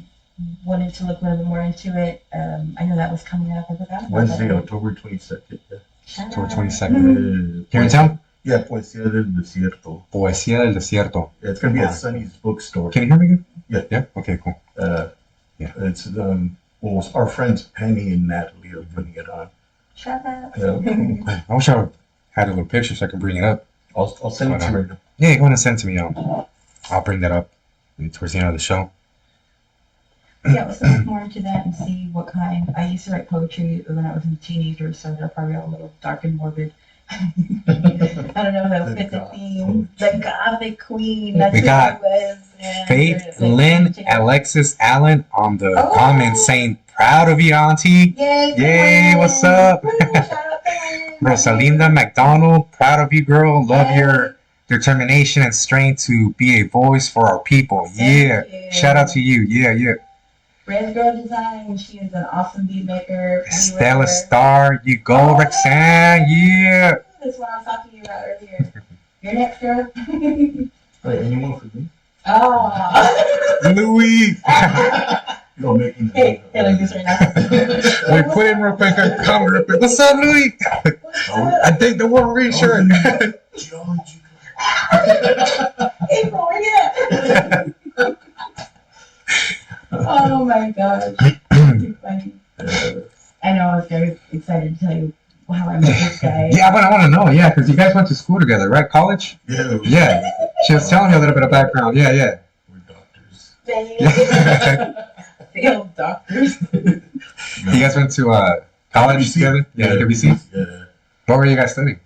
[SPEAKER 2] wanted to look a little bit more into it. I know that was coming up. I forgot about
[SPEAKER 3] Wednesday,
[SPEAKER 2] that.
[SPEAKER 3] October 22nd.
[SPEAKER 1] October 22nd. Here in town?
[SPEAKER 3] Yeah, Poesía del Desierto.
[SPEAKER 1] Poesía del Desierto.
[SPEAKER 3] Yeah, it's going to be at Sunny's bookstore.
[SPEAKER 1] Can you hear me good?
[SPEAKER 3] Yeah.
[SPEAKER 1] Yeah? Okay, cool.
[SPEAKER 3] It's, well, our friends Penny and Natalie are putting it on.
[SPEAKER 2] Shut up.
[SPEAKER 1] I wish I had a little picture so I could bring it up.
[SPEAKER 3] I'll send it to you right now.
[SPEAKER 1] Yeah, go ahead and send it to me. I'll bring that up towards the end of the show.
[SPEAKER 2] Yeah, let's look more into that and see what kind. I used to write poetry when I was a teenager, so they're probably all a little dark and morbid. I don't know if that fit the theme. The Gothic Queen. That's
[SPEAKER 1] We
[SPEAKER 2] who
[SPEAKER 1] got
[SPEAKER 2] I was. And
[SPEAKER 1] Faith
[SPEAKER 2] like,
[SPEAKER 1] Lynn Alexis Allen on the comments saying, proud of you, auntie.
[SPEAKER 2] Yay,
[SPEAKER 1] Yay, what's up?
[SPEAKER 2] Woo, shout out to Lynn.
[SPEAKER 1] Rosalinda McDonald, proud of you, girl. Love your determination and strength to be a voice for our people.
[SPEAKER 2] Thank you.
[SPEAKER 1] Shout out to you. Yeah.
[SPEAKER 2] Red Girl Design, she is an awesome beat maker.
[SPEAKER 1] Stella Star, you go, Roxanne. Yeah.
[SPEAKER 2] That's what I was talking to you about earlier. You're next, girl.
[SPEAKER 3] Wait, anyone for me?
[SPEAKER 2] Oh.
[SPEAKER 1] Louis.
[SPEAKER 3] No, making
[SPEAKER 2] Hey, like this right now.
[SPEAKER 1] Wait, put in real quick. Come real quick. What's up, Louis? I think the Wolverine shirt.
[SPEAKER 3] Geology.
[SPEAKER 2] April, yeah. Oh my gosh. Too funny. I know, I was very excited to tell you how I met this guy.
[SPEAKER 1] Yeah, but I want to know. Yeah, because you guys went to school together, right? College?
[SPEAKER 3] Yeah.
[SPEAKER 1] Yeah. She was telling me a little bit of background. Yeah.
[SPEAKER 3] We're doctors.
[SPEAKER 2] Failed doctors.
[SPEAKER 1] You guys went to College together? Yeah, WC?
[SPEAKER 3] Yeah.
[SPEAKER 1] What were you guys studying?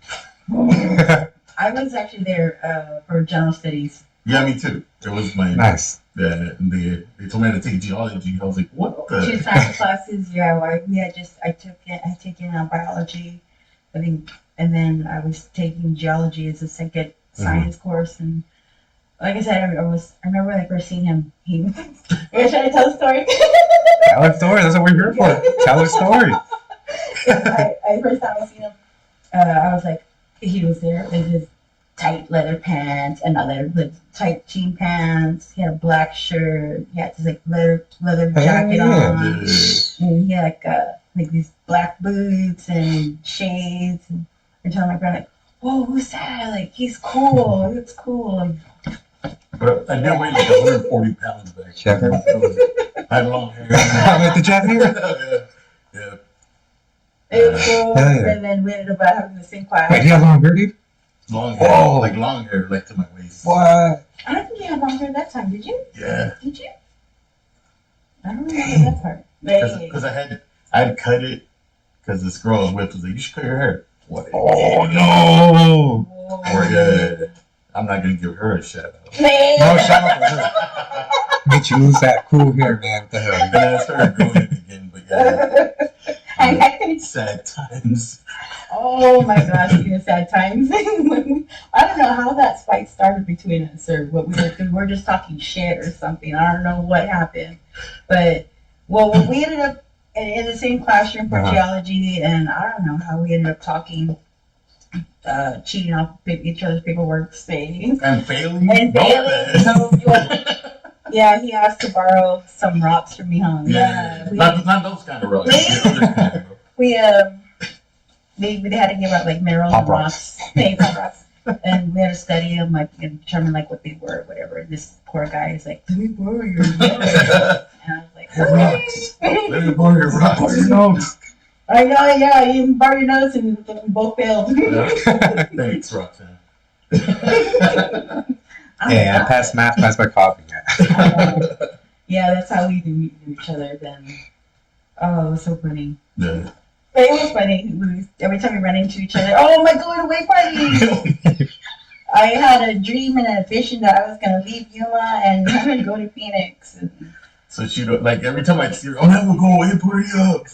[SPEAKER 2] I was actually there for general studies.
[SPEAKER 3] Yeah, me too. It was my
[SPEAKER 1] Nice.
[SPEAKER 3] they told me to take geology. I was like, what the?
[SPEAKER 2] 2 science classes. Yeah, we had I had taken biology, I think, and then I was taking geology as a second science course. And like I said, I remember when I first seen him. Should I tell the story?
[SPEAKER 1] Tell a story. That's what we're here for. Tell a story.
[SPEAKER 2] I first time I seen him, I was like, he was there in his tight leather pants and other tight jean pants. He had a black shirt. He had this like leather jacket on, and he had like these black boots and shades. And I told my friend like, "Whoa, who's that? Like he's cool. He looks cool."
[SPEAKER 3] But I did weigh like 140 pounds back.
[SPEAKER 1] Jeff.
[SPEAKER 3] I had long hair.
[SPEAKER 1] With the Jeff here?
[SPEAKER 3] Yeah.
[SPEAKER 2] It was cool.
[SPEAKER 1] Hell yeah.
[SPEAKER 2] And then we ended up having the same class.
[SPEAKER 1] Wait, he had long hair, dude?
[SPEAKER 3] Long hair.
[SPEAKER 1] Whoa.
[SPEAKER 3] Like long hair, like to my waist.
[SPEAKER 1] What?
[SPEAKER 2] I don't think you had long hair that time, did you?
[SPEAKER 3] Yeah.
[SPEAKER 2] Did you? I don't remember that part.
[SPEAKER 3] Because I had cut it because this girl I was with was like, you should cut your hair. What?
[SPEAKER 1] Oh, no.
[SPEAKER 3] Or I'm not gonna give her a shout out.
[SPEAKER 1] No, shout out to her. Made you lose that cool hair, man. What the hell?
[SPEAKER 3] And then I started growing it again, but yeah. Sad times.
[SPEAKER 2] Oh my gosh, speaking of sad times. I don't know how that fight started between us or what we were just talking shit or something. I don't know what happened. But well we ended up in the same classroom for geology, and I don't know how we ended up talking, cheating off each other's paperwork, saying
[SPEAKER 3] and failing.
[SPEAKER 2] Yeah, he asked to borrow some rocks from me, huh?
[SPEAKER 3] Yeah. Not those kind of rocks.
[SPEAKER 2] They had to give out like minerals and rocks. Pop rocks. And we had to study them, like, and determine like what they were, whatever. And this poor guy is like, "Let me borrow your notes." And I was like,
[SPEAKER 3] rocks. Let me borrow your rocks.
[SPEAKER 1] Borrow your notes.
[SPEAKER 2] I know, yeah. You borrow your notes, and we both failed.
[SPEAKER 3] Thanks, Roxanne.
[SPEAKER 1] Hey, I passed math class by copying it.
[SPEAKER 2] Yeah, that's how we knew each other then. Oh, it was so funny.
[SPEAKER 3] Yeah.
[SPEAKER 2] But it was funny. Every time we ran into each other, oh my going away party! I had a dream and a vision that I was gonna leave Yuma and I'm gonna go to Phoenix.
[SPEAKER 3] So she like every time I see her, I'll never go away party up.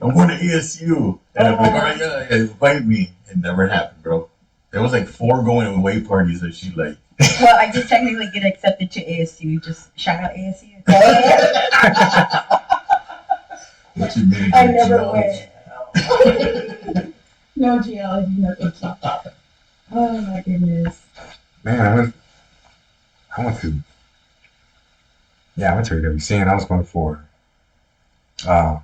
[SPEAKER 3] I'm going to ASU. And I'm like, all right, yeah, invite me. It never happened, bro. There was like 4 going away parties that she like.
[SPEAKER 2] Well, I did technically get accepted to ASU. Just shout out ASU.
[SPEAKER 3] What you mean?
[SPEAKER 2] I never went. No geology, nothing. Oh my goodness.
[SPEAKER 1] Man, I went to WC, and I was going for I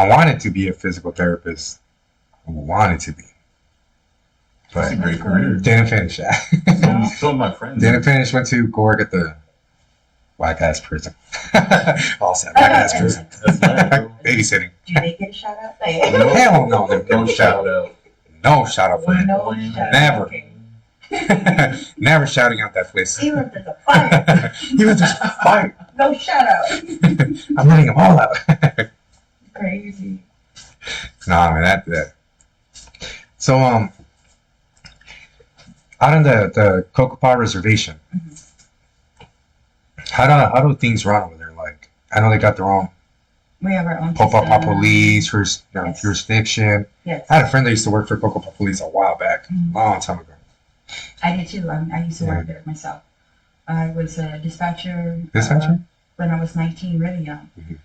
[SPEAKER 1] wanted to be a physical therapist. I wanted to be.
[SPEAKER 3] That's
[SPEAKER 1] But
[SPEAKER 3] a great career.
[SPEAKER 1] didn't finish.
[SPEAKER 3] Some of my friends.
[SPEAKER 1] Didn't finish. Went to go work at the whack ass prison. All set. Whack ass prison.
[SPEAKER 3] That's nice, bro.
[SPEAKER 1] Babysitting.
[SPEAKER 2] Do they get a shout out?
[SPEAKER 1] Hell no.
[SPEAKER 3] No shout out.
[SPEAKER 1] No shout out for that.
[SPEAKER 2] No shout
[SPEAKER 1] Never.
[SPEAKER 2] out. Okay.
[SPEAKER 1] Never shouting out that place.
[SPEAKER 2] Even if there's a fight,
[SPEAKER 1] Even if there's a fight,
[SPEAKER 2] no shout out.
[SPEAKER 1] I'm running them all out.
[SPEAKER 2] Crazy.
[SPEAKER 1] Nah, man, that. So, out on the Cocopha reservation, how do things run over there? Like, I know they got their own
[SPEAKER 2] We have our own
[SPEAKER 1] Cocopha
[SPEAKER 2] system.
[SPEAKER 1] police,
[SPEAKER 2] Yes.
[SPEAKER 1] jurisdiction.
[SPEAKER 2] Yes.
[SPEAKER 1] I had a friend that used to work for Cocopha police a while back, long time ago.
[SPEAKER 2] I did too. I used to work there myself. I was a dispatcher.
[SPEAKER 1] Dispatcher?
[SPEAKER 2] When I was 19, really young.
[SPEAKER 1] Mhm.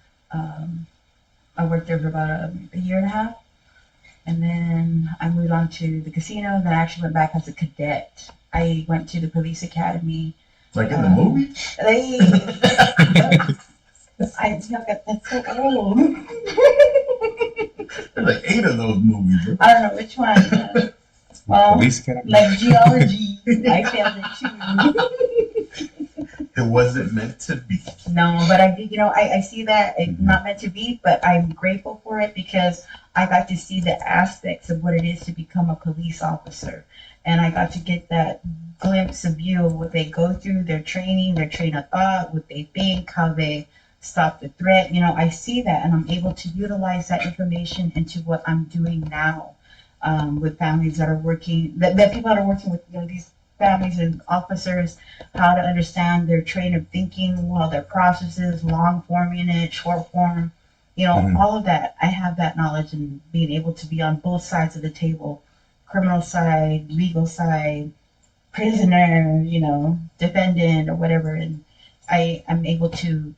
[SPEAKER 2] I worked there for about a year and a half. And then I moved on to the casino. Then I actually went back as a cadet. I went to the police academy.
[SPEAKER 3] Like in the movie?
[SPEAKER 2] That's so old.
[SPEAKER 3] There's like 8 of those movies, bro.
[SPEAKER 2] I don't know which one. Well,
[SPEAKER 1] Police academy.
[SPEAKER 2] like geology, I failed it too.
[SPEAKER 3] It wasn't meant to be.
[SPEAKER 2] No, but I did, I see that it's not meant to be, but I'm grateful for it because I got to see the aspects of what it is to become a police officer. And I got to get that glimpse of view of what they go through, their training, their train of thought, what they think, how they stop the threat. You know, I see that, and I'm able to utilize that information into what I'm doing now, with families that are working, that people that are working with, you know, these families and officers, how to understand their train of thinking, well, their processes, long form unit, short form, you know,
[SPEAKER 1] Mhm.
[SPEAKER 2] all of that. I have that knowledge and being able to be on both sides of the table, criminal side, legal side, prisoner, you know, defendant or whatever. And I'm able to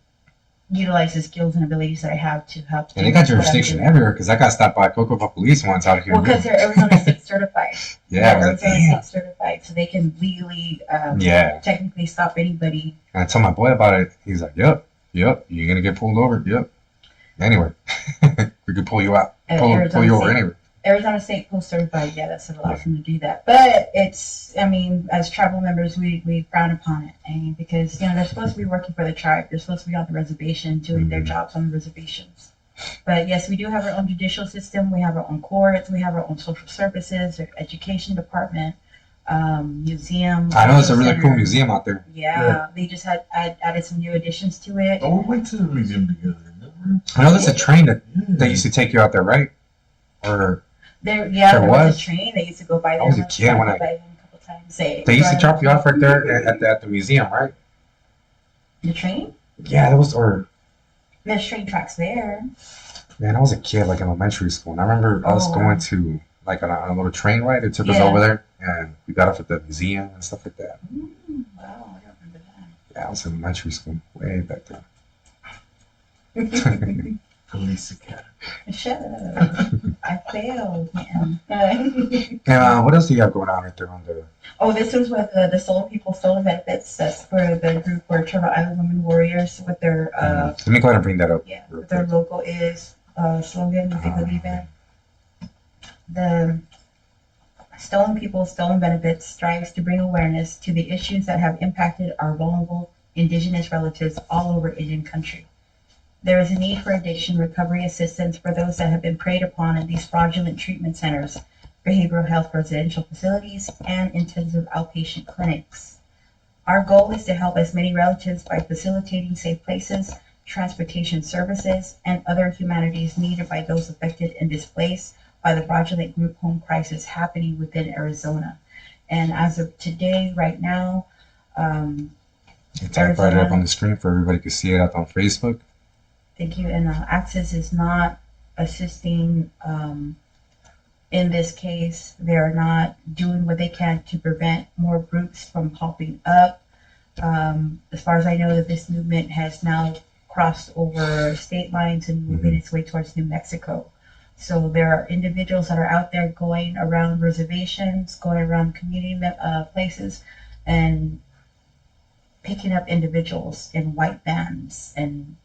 [SPEAKER 2] utilize the skills and abilities that I have to help.
[SPEAKER 1] And they got
[SPEAKER 2] do what I'm
[SPEAKER 1] jurisdiction
[SPEAKER 2] doing.
[SPEAKER 1] everywhere because I got stopped by Cocopha police once out here.
[SPEAKER 2] Well, because they're Arizona State certified.
[SPEAKER 1] Yeah, I was
[SPEAKER 2] They're
[SPEAKER 1] like,
[SPEAKER 2] Arizona
[SPEAKER 1] damn.
[SPEAKER 2] State certified, so they can legally,
[SPEAKER 1] Yeah.
[SPEAKER 2] technically stop anybody.
[SPEAKER 1] And I told my boy about it. He's like, yep, you're gonna get pulled over. Yep. Anyway, we could pull you out, pull you over
[SPEAKER 2] State.
[SPEAKER 1] anyway.
[SPEAKER 2] Arizona State Post certified, yeah, that's what allows them to do that. But it's, I mean, as tribal members, we frown upon it, and because, you know, they're supposed to be working for the tribe. They're supposed to be on the reservation doing their jobs on the reservations. But yes, we do have our own judicial system. We have our own courts. We have our own social services, our education department, museum.
[SPEAKER 1] I know it's a really
[SPEAKER 2] center.
[SPEAKER 1] cool museum out there.
[SPEAKER 2] Yeah, they just had added some new additions to it.
[SPEAKER 3] Oh, we went to the museum together, remember?
[SPEAKER 1] I know there's a train that
[SPEAKER 3] Yeah.
[SPEAKER 1] used to take you out there, right? Or
[SPEAKER 2] There
[SPEAKER 1] There
[SPEAKER 2] was
[SPEAKER 1] was?
[SPEAKER 2] a train that used to go by there.
[SPEAKER 1] I was a kid when
[SPEAKER 2] by them a couple times.
[SPEAKER 1] they used to drop you off right there at the museum, right?
[SPEAKER 2] The train?
[SPEAKER 1] Yeah, that was, or
[SPEAKER 2] There's train tracks there.
[SPEAKER 1] man, I was a kid, like in elementary school, and I remember us
[SPEAKER 2] Oh,
[SPEAKER 1] going
[SPEAKER 2] wow.
[SPEAKER 1] to like on a little train ride. It took us
[SPEAKER 2] Yeah.
[SPEAKER 1] over there, and we got off at the museum and stuff like that.
[SPEAKER 2] Wow, I don't remember
[SPEAKER 1] Yeah, I was in elementary school way back then.
[SPEAKER 2] that.
[SPEAKER 3] Police Academy.
[SPEAKER 2] Shut up. I failed, man.
[SPEAKER 1] And what else do you have going on right there on the?
[SPEAKER 2] Oh, this was with the Stolen People, Stolen Benefits. That's for the group for Turtle Island Women Warriors with their,
[SPEAKER 1] Let me go ahead and bring that up.
[SPEAKER 2] yeah,
[SPEAKER 1] real
[SPEAKER 2] their
[SPEAKER 1] quick.
[SPEAKER 2] logo is slogan, if you believe in. The Stolen People, Stolen Benefits strives to bring awareness to the issues that have impacted our vulnerable indigenous relatives all over Indian country. There is a need for addiction recovery assistance for those that have been preyed upon in these fraudulent treatment centers, behavioral health residential facilities, and intensive outpatient clinics. Our goal is to help as many relatives by facilitating safe places, transportation services, and other humanities needed by those affected and displaced by the fraudulent group home crisis happening within Arizona. And as of today, right now,
[SPEAKER 1] You type right up on the screen for everybody to see it out on Facebook.
[SPEAKER 2] thank you. And Access is not assisting in this case. They're not doing what they can to prevent more groups from popping up. As far as I know, that this movement has now crossed over state lines and moving its way towards New Mexico. So there are individuals that are out there going around reservations, going around community places, and picking up individuals in white vans and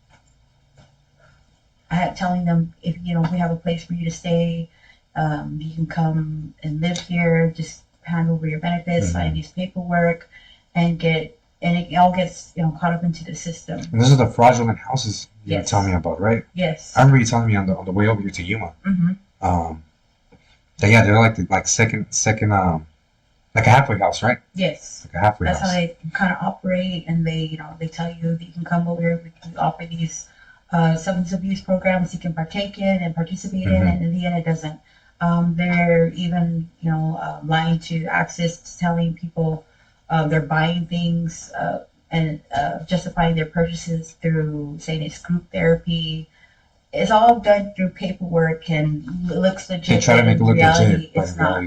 [SPEAKER 2] telling them, if you know, we have a place for you to stay, you can come and live here, just hand over your benefits, sign these paperwork, and it all gets, you know, caught up into the system.
[SPEAKER 1] And those are the fraudulent houses you were
[SPEAKER 2] Yes.
[SPEAKER 1] telling me about, right?
[SPEAKER 2] Yes.
[SPEAKER 1] I remember you telling me on the way over here to Yuma.
[SPEAKER 2] Mm-hmm.
[SPEAKER 1] They're like second like a halfway house, right?
[SPEAKER 2] Yes.
[SPEAKER 1] Like a halfway
[SPEAKER 2] That's
[SPEAKER 1] house.
[SPEAKER 2] how they kind of operate, and they tell you that you can come over here. We offer these substance abuse programs you can partake in and participate in, and in the end, it doesn't. They're even lying to Access, telling people they're buying things and justifying their purchases through saying it's group therapy. It's all done through paperwork and looks legit.
[SPEAKER 1] They try to make it look
[SPEAKER 2] reality,
[SPEAKER 1] legit, but
[SPEAKER 2] it's
[SPEAKER 1] in
[SPEAKER 2] not.
[SPEAKER 1] reality,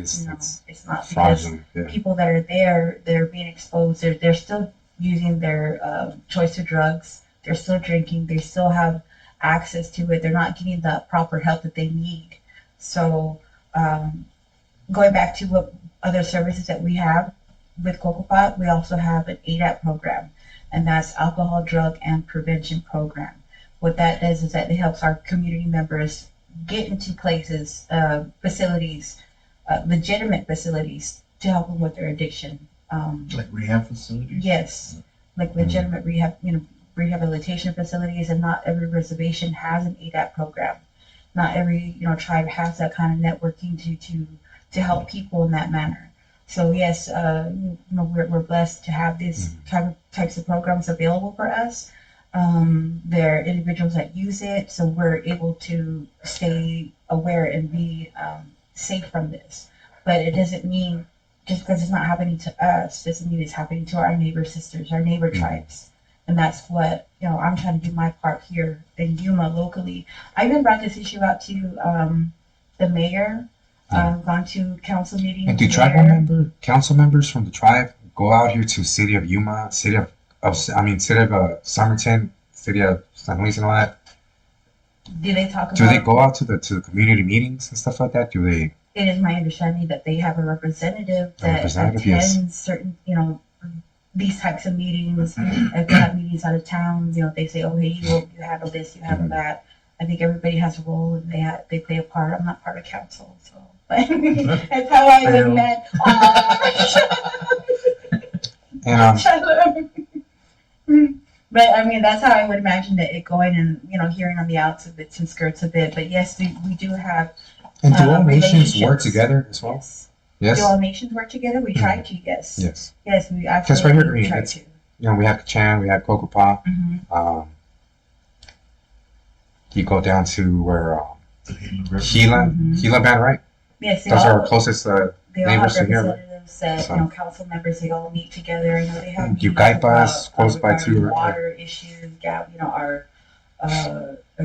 [SPEAKER 2] It's not because
[SPEAKER 1] fraudulent. Yeah.
[SPEAKER 2] people that are there, they're being exposed. They're still using their choice of drugs. They're still drinking. They still have access to it. They're not getting the proper help that they need. So going back to what other services that we have with Cocopha, we also have an ADAP program, and that's Alcohol, Drug, and Prevention Program. What that does is that it helps our community members get into places, facilities, legitimate facilities to help them with their addiction.
[SPEAKER 3] Like rehab facilities?
[SPEAKER 2] Yes, like legitimate rehabilitation facilities, and not every reservation has an ADAP program. Not every tribe has that kind of networking to help people in that manner. So yes, we're blessed to have these types of programs available for us. There are individuals that use it, so we're able to stay aware and be safe from this. But it doesn't mean just because it's not happening to us doesn't mean it's happening to our neighbor sisters, our neighbor tribes. And that's what, I'm trying to do my part here in Yuma locally. I even brought this issue out to the mayor, gone to council meetings.
[SPEAKER 1] And do council members from the tribe go out here to city of Yuma, city of Somerton, city of San Luis and all that?
[SPEAKER 2] Do they talk about?
[SPEAKER 1] Do they go out to the community meetings and stuff like that? Do they?
[SPEAKER 2] It is my understanding that they have a representative that attends
[SPEAKER 1] yes.
[SPEAKER 2] certain, these types of meetings. If they have meetings out of town, they say, oh, hey, you handle this, you handle that. I think everybody has a role and they play a part. I'm not part of council, so but that's how I would met. But I mean, that's how I would imagine it going, and hearing on the outs of bits and skirts of it. But yes, we do have.
[SPEAKER 1] And do all nations work together as well?
[SPEAKER 2] Yes.
[SPEAKER 1] Yes.
[SPEAKER 2] Do all nations work together? We try to. Yes.
[SPEAKER 1] Yes.
[SPEAKER 2] Yes, we actually.
[SPEAKER 1] Because right here,
[SPEAKER 2] try to.
[SPEAKER 1] We have Cochan, we have Cocopha. You go down to where Gila Band, right?
[SPEAKER 2] Yes,
[SPEAKER 1] those are our closest neighbors to here.
[SPEAKER 2] Representatives that council members, they all meet together. They have
[SPEAKER 1] Ukaipa's close by too.
[SPEAKER 2] Water issues, our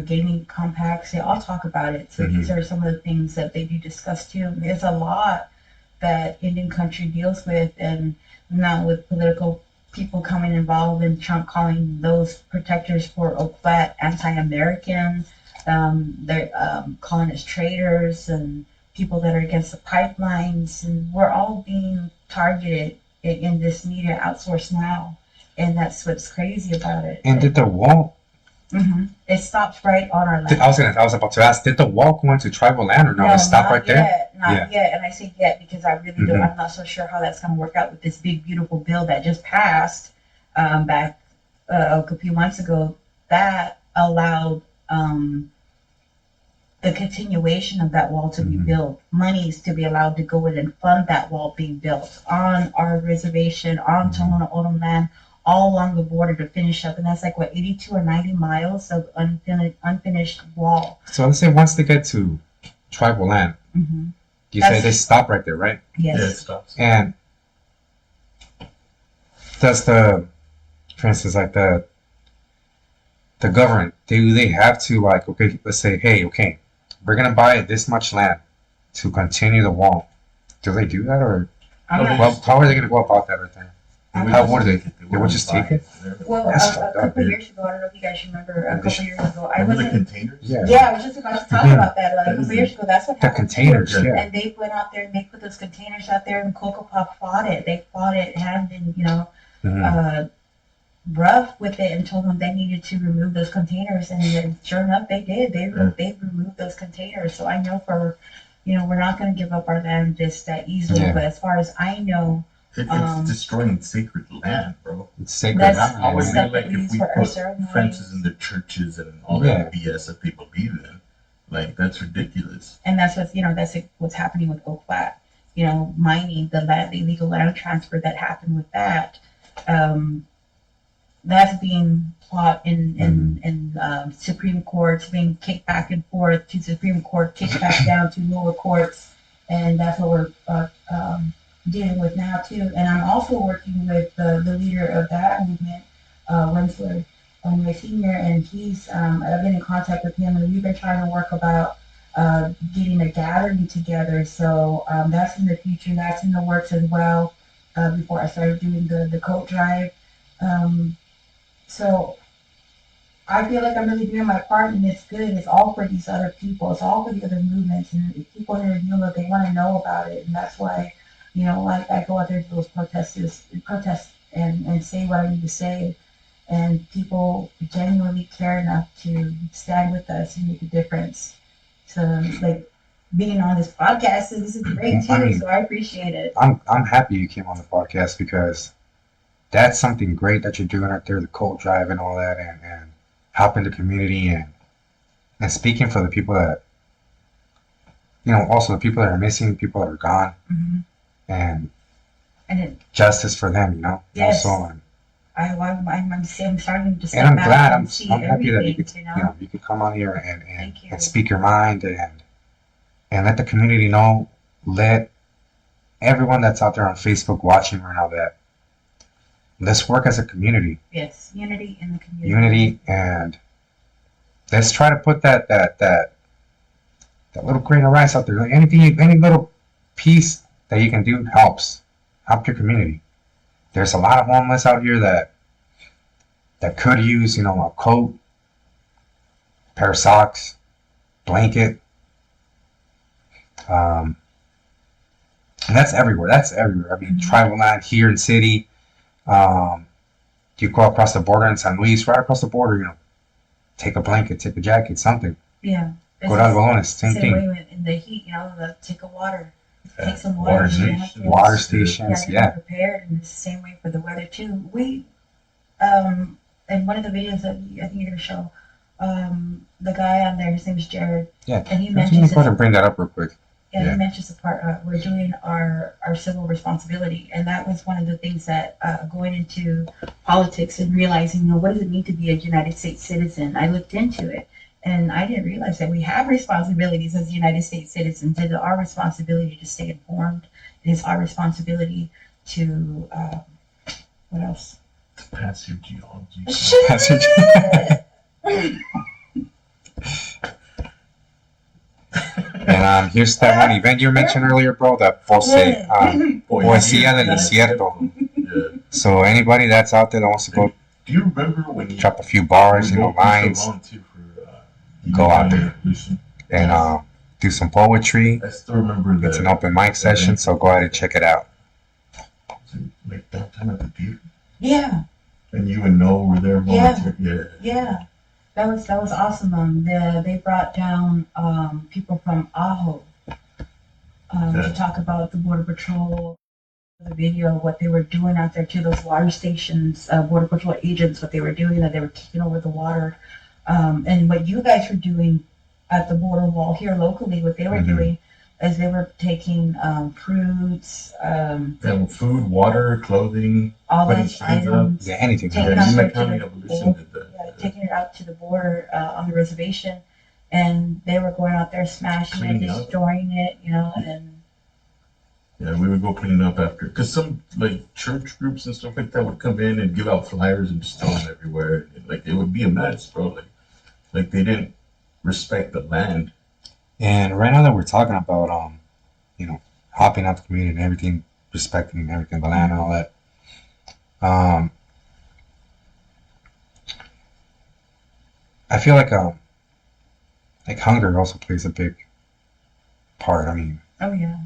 [SPEAKER 2] gaming compacts. They all talk about it. So these are some of the things that they do discuss too. There's a lot that Indian country deals with, and now with political people coming involved, and Trump calling those protectors for OFFBEAT anti-American. They're calling us traitors and people that are against the pipelines, and we're all being targeted in this media outsource now, and that's what's crazy about it.
[SPEAKER 1] And did the wall?
[SPEAKER 2] It stops right on our land.
[SPEAKER 1] I was about to ask, did the wall go into tribal land or no? It stopped right there.
[SPEAKER 2] Not yet, and I say yet because I really don't. I'm not so sure how that's going to work out with this big beautiful bill that just passed back a few months ago that allowed the continuation of that wall to be built, monies to be allowed to go in and fund that wall being built on our reservation, on Tohono O'odham land, all along the border to finish up. And that's 82 or 90 miles of unfinished wall.
[SPEAKER 1] So let's say once they get to tribal land, you say they stop right there, right?
[SPEAKER 2] Yes.
[SPEAKER 3] Yeah, it stops.
[SPEAKER 1] And does for instance, the government, do they have to okay, let's say, hey, okay, we're gonna buy this much land to continue the wall. Do they do that, or how are they gonna go about that right there? How would they? They would just take it?
[SPEAKER 2] Well, a couple years ago, I don't know if you guys remember. A couple years ago, I was
[SPEAKER 3] the containers.
[SPEAKER 2] Yeah, I was just about to talk about that. A couple years ago, that's what happened.
[SPEAKER 1] The containers, yeah.
[SPEAKER 2] And they went out there and they put those containers out there, and Cocopha fought it. They fought it hand in, rough with it, and told them they needed to remove those containers. And then, sure enough, they did. They removed those containers. So I know we're not going to give up our land just that easily. Yeah. But as far as I know.
[SPEAKER 3] It's destroying sacred land, bro.
[SPEAKER 1] It's sacred
[SPEAKER 2] land.
[SPEAKER 3] How would if we put fences in the churches and all that BS that they believe in? That's ridiculous.
[SPEAKER 2] And that's what's happening with OFFBEAT. Mining, the illegal land transfer that happened with that. That's being fought in Supreme Court, being kicked back and forth to Supreme Court, kicked back down to lower courts, and that's what we're dealing with now too. And I'm also working with the leader of that movement, Winsler, my senior, and he's I've been in contact with him, and we've been trying to work about getting a gathering together. So that's in the future. That's in the works as well. Before I started doing the coat drive, so I feel like I'm really doing my part, and it's good. It's all for these other people. It's all for the other movements, and people here in Yuma, they want to know about it, and that's why. I go out there to those protests and say what I need to say, and people genuinely care enough to stand with us and make a difference. So, being on this podcast, this is great too. So I appreciate it.
[SPEAKER 1] I'm happy you came on the podcast because that's something great that you're doing out there, the coat drive and all that, and helping the community and speaking for the people that, also the people that are missing, people that are gone. And justice for them,
[SPEAKER 2] Yes.
[SPEAKER 1] also,
[SPEAKER 2] I'm starting to step
[SPEAKER 1] And I'm
[SPEAKER 2] back
[SPEAKER 1] glad,
[SPEAKER 2] and see
[SPEAKER 1] I'm happy that you
[SPEAKER 2] everything,
[SPEAKER 1] could,
[SPEAKER 2] you
[SPEAKER 1] you
[SPEAKER 2] know?
[SPEAKER 1] know, you could come on here
[SPEAKER 2] Thank you.
[SPEAKER 1] and speak your mind and let the community know, let everyone that's out there on Facebook watching right now that let's work as a community,
[SPEAKER 2] Yes, unity in the community.
[SPEAKER 1] unity, and let's try to put that little grain of rice out there. Like anything, any little piece that you can do helps. Help your community. There's a lot of homeless out here that could use, you know, a coat, pair of socks, blanket. Um, and that's everywhere. That's everywhere. I mean, tribal land here in city. You go across the border in San Luis, right across the border, you know, take a blanket, take a jacket, something.
[SPEAKER 2] Yeah.
[SPEAKER 1] Go to Algodones, same thing.
[SPEAKER 2] Way in the heat, you know, take a water. Take some
[SPEAKER 3] Water
[SPEAKER 2] water.
[SPEAKER 3] stations.
[SPEAKER 1] Water stations,
[SPEAKER 2] Yeah.
[SPEAKER 1] yeah.
[SPEAKER 2] Prepared, and it's the same way for the weather too. We, in one of the videos that I think you're gonna show, the guy on there, his name is Jared.
[SPEAKER 1] Yeah.
[SPEAKER 2] And he
[SPEAKER 1] Let me
[SPEAKER 2] mentions
[SPEAKER 1] go ahead and bring that up real quick.
[SPEAKER 2] Yeah,
[SPEAKER 1] Yeah.
[SPEAKER 2] he mentions the part we're doing our civil responsibility, and that was one of the things that going into politics and realizing, you know, what does it mean to be a United States citizen? I looked into it, and I didn't realize that we have responsibilities as United States citizens. It is our responsibility to stay informed. It is our responsibility to what else?
[SPEAKER 3] To pass your geology.
[SPEAKER 2] Shit!
[SPEAKER 1] And here's that one event you mentioned earlier, bro, the Poesía del Desierto.
[SPEAKER 3] Yeah.
[SPEAKER 1] So anybody that's out there that wants to go
[SPEAKER 3] Do you remember when you
[SPEAKER 1] drop a few bars, you know, lines, go out there and do some poetry.
[SPEAKER 3] I still remember
[SPEAKER 1] It's an open mic session, so go ahead and check it out.
[SPEAKER 3] Like that time at the theater.
[SPEAKER 2] Yeah.
[SPEAKER 3] And you and Noah were there volunteering.
[SPEAKER 2] Yeah. That was awesome. They brought down people from Ajo to talk about the Border Patrol, the video, what they were doing out there to those water stations, Border Patrol agents, what they were doing, that they were taking over the water, and what you guys were doing at the border wall here locally, what they were doing is they were taking fruits,
[SPEAKER 3] food, water, clothing,
[SPEAKER 2] all those items.
[SPEAKER 1] Yeah, anything.
[SPEAKER 2] Taking
[SPEAKER 3] Taking
[SPEAKER 2] it out to the border on the reservation, and they were going out there smashing it, destroying it, you know, and
[SPEAKER 3] yeah, we would go clean up after, because some like church groups and stuff like that would come in and give out flyers and just throw them everywhere. And, like it would be a mess, bro. Like they didn't respect the land.
[SPEAKER 1] And right now that we're talking about you know, helping out the community and everything, respecting everything, the land and all that. I feel like hunger also plays a big part. I mean,
[SPEAKER 2] oh yeah,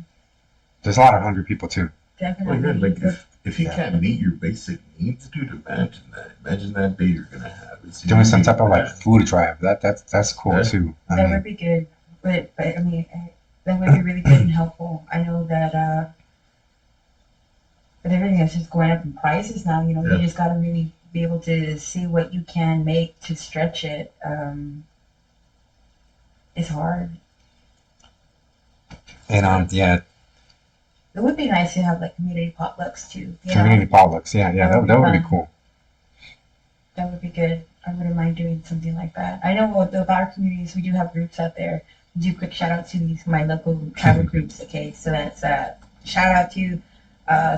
[SPEAKER 1] there's a lot of hungry people too.
[SPEAKER 2] definitely.
[SPEAKER 3] Well, yeah, like if you can't meet your basic needs, dude, imagine that day you're gonna have.
[SPEAKER 1] Doing some type of like food drive. That's cool too.
[SPEAKER 2] That would be good, but I mean that would be really good and helpful. I know that but everything is just going up in prices now. You know, you just got to really be able to see what you can make to stretch it. It's hard.
[SPEAKER 1] And yeah.
[SPEAKER 2] It would be nice to have like community potlucks too.
[SPEAKER 1] Community potlucks, yeah, that would be cool.
[SPEAKER 2] That would be good. I wouldn't mind doing something like that. I know with our communities, we do have groups out there. Do a quick shout out to my local tribal groups. Okay, so that's shout out to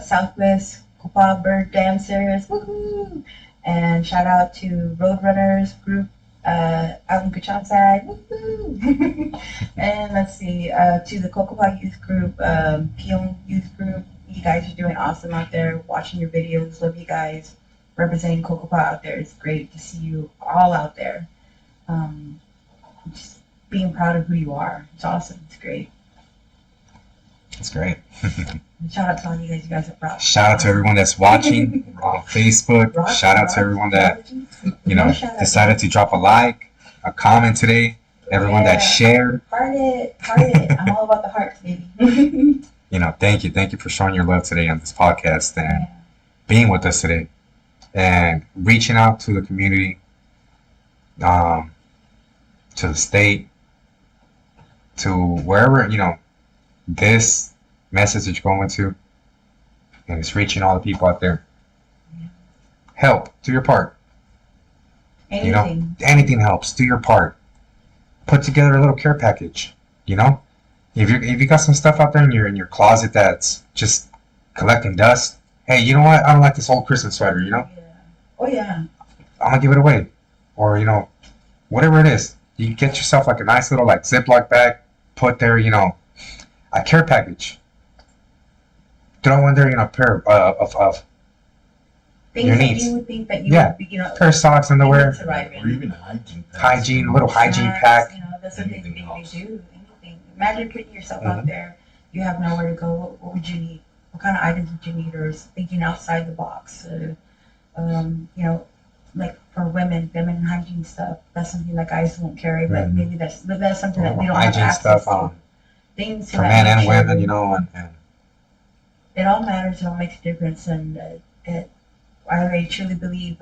[SPEAKER 2] Southwest Cocopha Bird Dancers, woohoo! And shout out to Roadrunners group out in Kachan side, woohoo! And let's see, to the Cocopha youth group, Peon youth group. You guys are doing awesome out there. Watching your videos, love you guys. Representing Cocopha out there. It's great to see you all out there. Just being proud of who you are. It's awesome. It's great.
[SPEAKER 1] It's great.
[SPEAKER 2] Shout out to all you guys. You guys are proud.
[SPEAKER 1] Shout out to everyone that's watching on Facebook. Shout out to everyone that, you know, decided to drop a like, a comment today. Everyone that shared.
[SPEAKER 2] Heart it. I'm all about the hearts, baby.
[SPEAKER 1] You know, thank you for showing your love today on this podcast and being with us today and reaching out to the community, to the state, to wherever, you know, this message is going to, and it's reaching all the people out there. help. Do your part. You know,
[SPEAKER 2] Anything.
[SPEAKER 1] anything helps. Do your part. Put together a little care package. You know, if you got some stuff out there in your closet that's just collecting dust, hey, you know what? I don't like this old Christmas sweater. You know,
[SPEAKER 2] Yeah. Oh yeah.
[SPEAKER 1] I'm gonna give it away, or you know, whatever it is. You get yourself like a nice little like Ziploc bag. Put there, you know, a care package. Throw in there, you know, a pair of
[SPEAKER 2] Things
[SPEAKER 1] Your
[SPEAKER 2] that
[SPEAKER 1] needs.
[SPEAKER 2] you would think that you
[SPEAKER 1] Yeah.
[SPEAKER 2] would be, you know,
[SPEAKER 1] pair of socks, underwear,
[SPEAKER 2] to arrive
[SPEAKER 3] Or
[SPEAKER 2] in.
[SPEAKER 3] even a hygiene pack.
[SPEAKER 1] hygiene, a little hygiene
[SPEAKER 2] Snacks,
[SPEAKER 1] pack.
[SPEAKER 2] You know, that's something
[SPEAKER 3] Anything
[SPEAKER 2] they
[SPEAKER 3] helps.
[SPEAKER 2] do. Anything. Imagine putting yourself
[SPEAKER 1] Mhm.
[SPEAKER 2] out there. You have nowhere to go. What would you need? What kind of items would you need? Or is thinking outside the box. You know, like for women, feminine hygiene stuff. That's something that guys won't carry, but
[SPEAKER 1] Mhm.
[SPEAKER 2] maybe that's something that we don't have
[SPEAKER 1] Hygiene
[SPEAKER 2] access
[SPEAKER 1] stuff
[SPEAKER 2] to. Things
[SPEAKER 1] for
[SPEAKER 2] that
[SPEAKER 1] men and
[SPEAKER 2] make sure
[SPEAKER 1] women, you know, and
[SPEAKER 2] it all matters. It all makes a difference, and I truly believe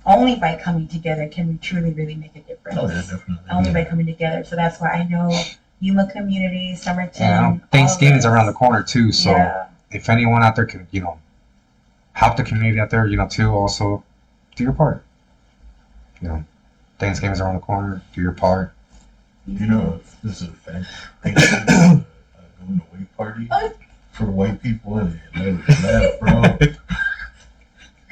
[SPEAKER 2] only by coming together can we truly really make a difference.
[SPEAKER 3] Oh, yeah, definitely.
[SPEAKER 2] Only by coming together. So that's why I know Yuma community, Somerton.
[SPEAKER 1] you know, Thanksgiving's around the corner too. So
[SPEAKER 2] Yeah.
[SPEAKER 1] if anyone out there can, you know, help the community out there, you know, too, also do your part. You know, Thanksgiving's around the corner. Do your part.
[SPEAKER 3] You know, this is a fact. Thanksgiving, going away party for white people and laugh, bro.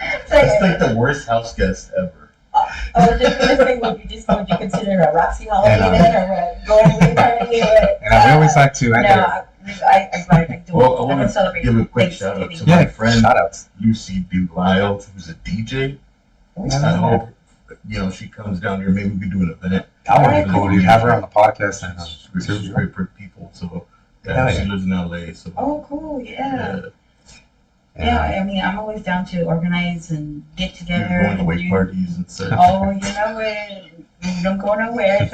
[SPEAKER 3] It's like the worst house guest ever.
[SPEAKER 2] I was just gonna say, would you consider a Roxy holiday
[SPEAKER 1] And,
[SPEAKER 2] then, or what? Going away party?
[SPEAKER 1] And I always like to
[SPEAKER 2] No,
[SPEAKER 1] end it.
[SPEAKER 2] I do.
[SPEAKER 3] Well, I
[SPEAKER 2] I
[SPEAKER 3] want
[SPEAKER 2] would
[SPEAKER 3] to
[SPEAKER 2] celebrate
[SPEAKER 3] give a quick shout out to
[SPEAKER 2] Thanksgiving.
[SPEAKER 3] my
[SPEAKER 1] Yeah,
[SPEAKER 3] friend
[SPEAKER 1] shout outs.
[SPEAKER 3] Lucy Dulisle, who's a DJ. I hope she comes down here. Maybe we could do an event.
[SPEAKER 1] That would be cool. Dude, have her on the podcast and
[SPEAKER 3] She's
[SPEAKER 1] too.
[SPEAKER 3] great for people. So
[SPEAKER 1] Hell
[SPEAKER 3] she
[SPEAKER 1] yeah.
[SPEAKER 3] lives in LA. So
[SPEAKER 2] Oh, cool! Yeah.
[SPEAKER 1] And,
[SPEAKER 2] Yeah, I mean, I'm always down to organize and get together.
[SPEAKER 3] you're going to
[SPEAKER 2] and
[SPEAKER 3] wake
[SPEAKER 2] do-
[SPEAKER 3] parties and stuff.
[SPEAKER 2] Oh, you know it. We don't go nowhere.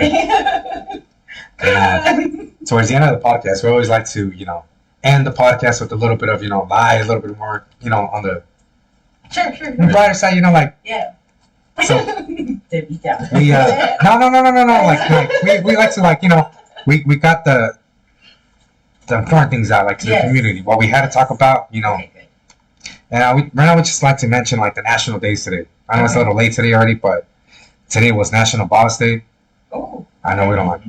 [SPEAKER 1] towards the end of the podcast, we always like to, you know, end the podcast with a little bit of, you know, lie, a little bit more, you know, on the
[SPEAKER 2] Sure.
[SPEAKER 1] brighter side, you know, like,
[SPEAKER 2] Yeah.
[SPEAKER 1] So-
[SPEAKER 2] Debbie down.
[SPEAKER 1] we, no, like we like to, like, you know, we got the important things out, like, to
[SPEAKER 2] Yes.
[SPEAKER 1] the community, what we had to talk about, you know,
[SPEAKER 2] Okay, good.
[SPEAKER 1] and right now we just like to mention, like, the national days today. I know it's a little late today already, but today was National Boss Day.
[SPEAKER 2] Oh,
[SPEAKER 1] I know we don't like,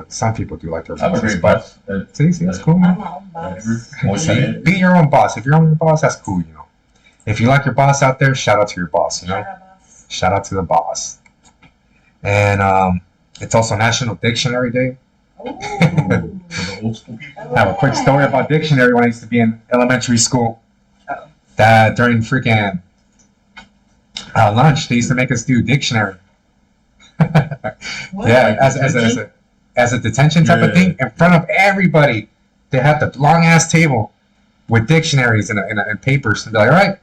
[SPEAKER 1] some people do like their
[SPEAKER 3] I'm a
[SPEAKER 1] bosses,
[SPEAKER 3] great
[SPEAKER 1] but
[SPEAKER 3] boss.
[SPEAKER 1] see, that's cool,
[SPEAKER 2] I'm
[SPEAKER 1] man.
[SPEAKER 2] my own boss.
[SPEAKER 3] Whatever.
[SPEAKER 1] Be your own boss. If you're your boss, that's cool, you know. If you like your boss out there, shout out to your boss, you know.
[SPEAKER 2] Shout out, boss.
[SPEAKER 1] Shout out to the boss. And it's also National Dictionary Day.
[SPEAKER 2] Ooh.
[SPEAKER 3] For the old school people.
[SPEAKER 1] I have a quick story about dictionary when I used to be in elementary school.
[SPEAKER 2] Oh.
[SPEAKER 1] That during freaking lunch, they used to make us do dictionary.
[SPEAKER 2] What?
[SPEAKER 1] Yeah, as a detention type of thing in front of everybody. They had the long ass table with dictionaries and papers, and they're like, all right,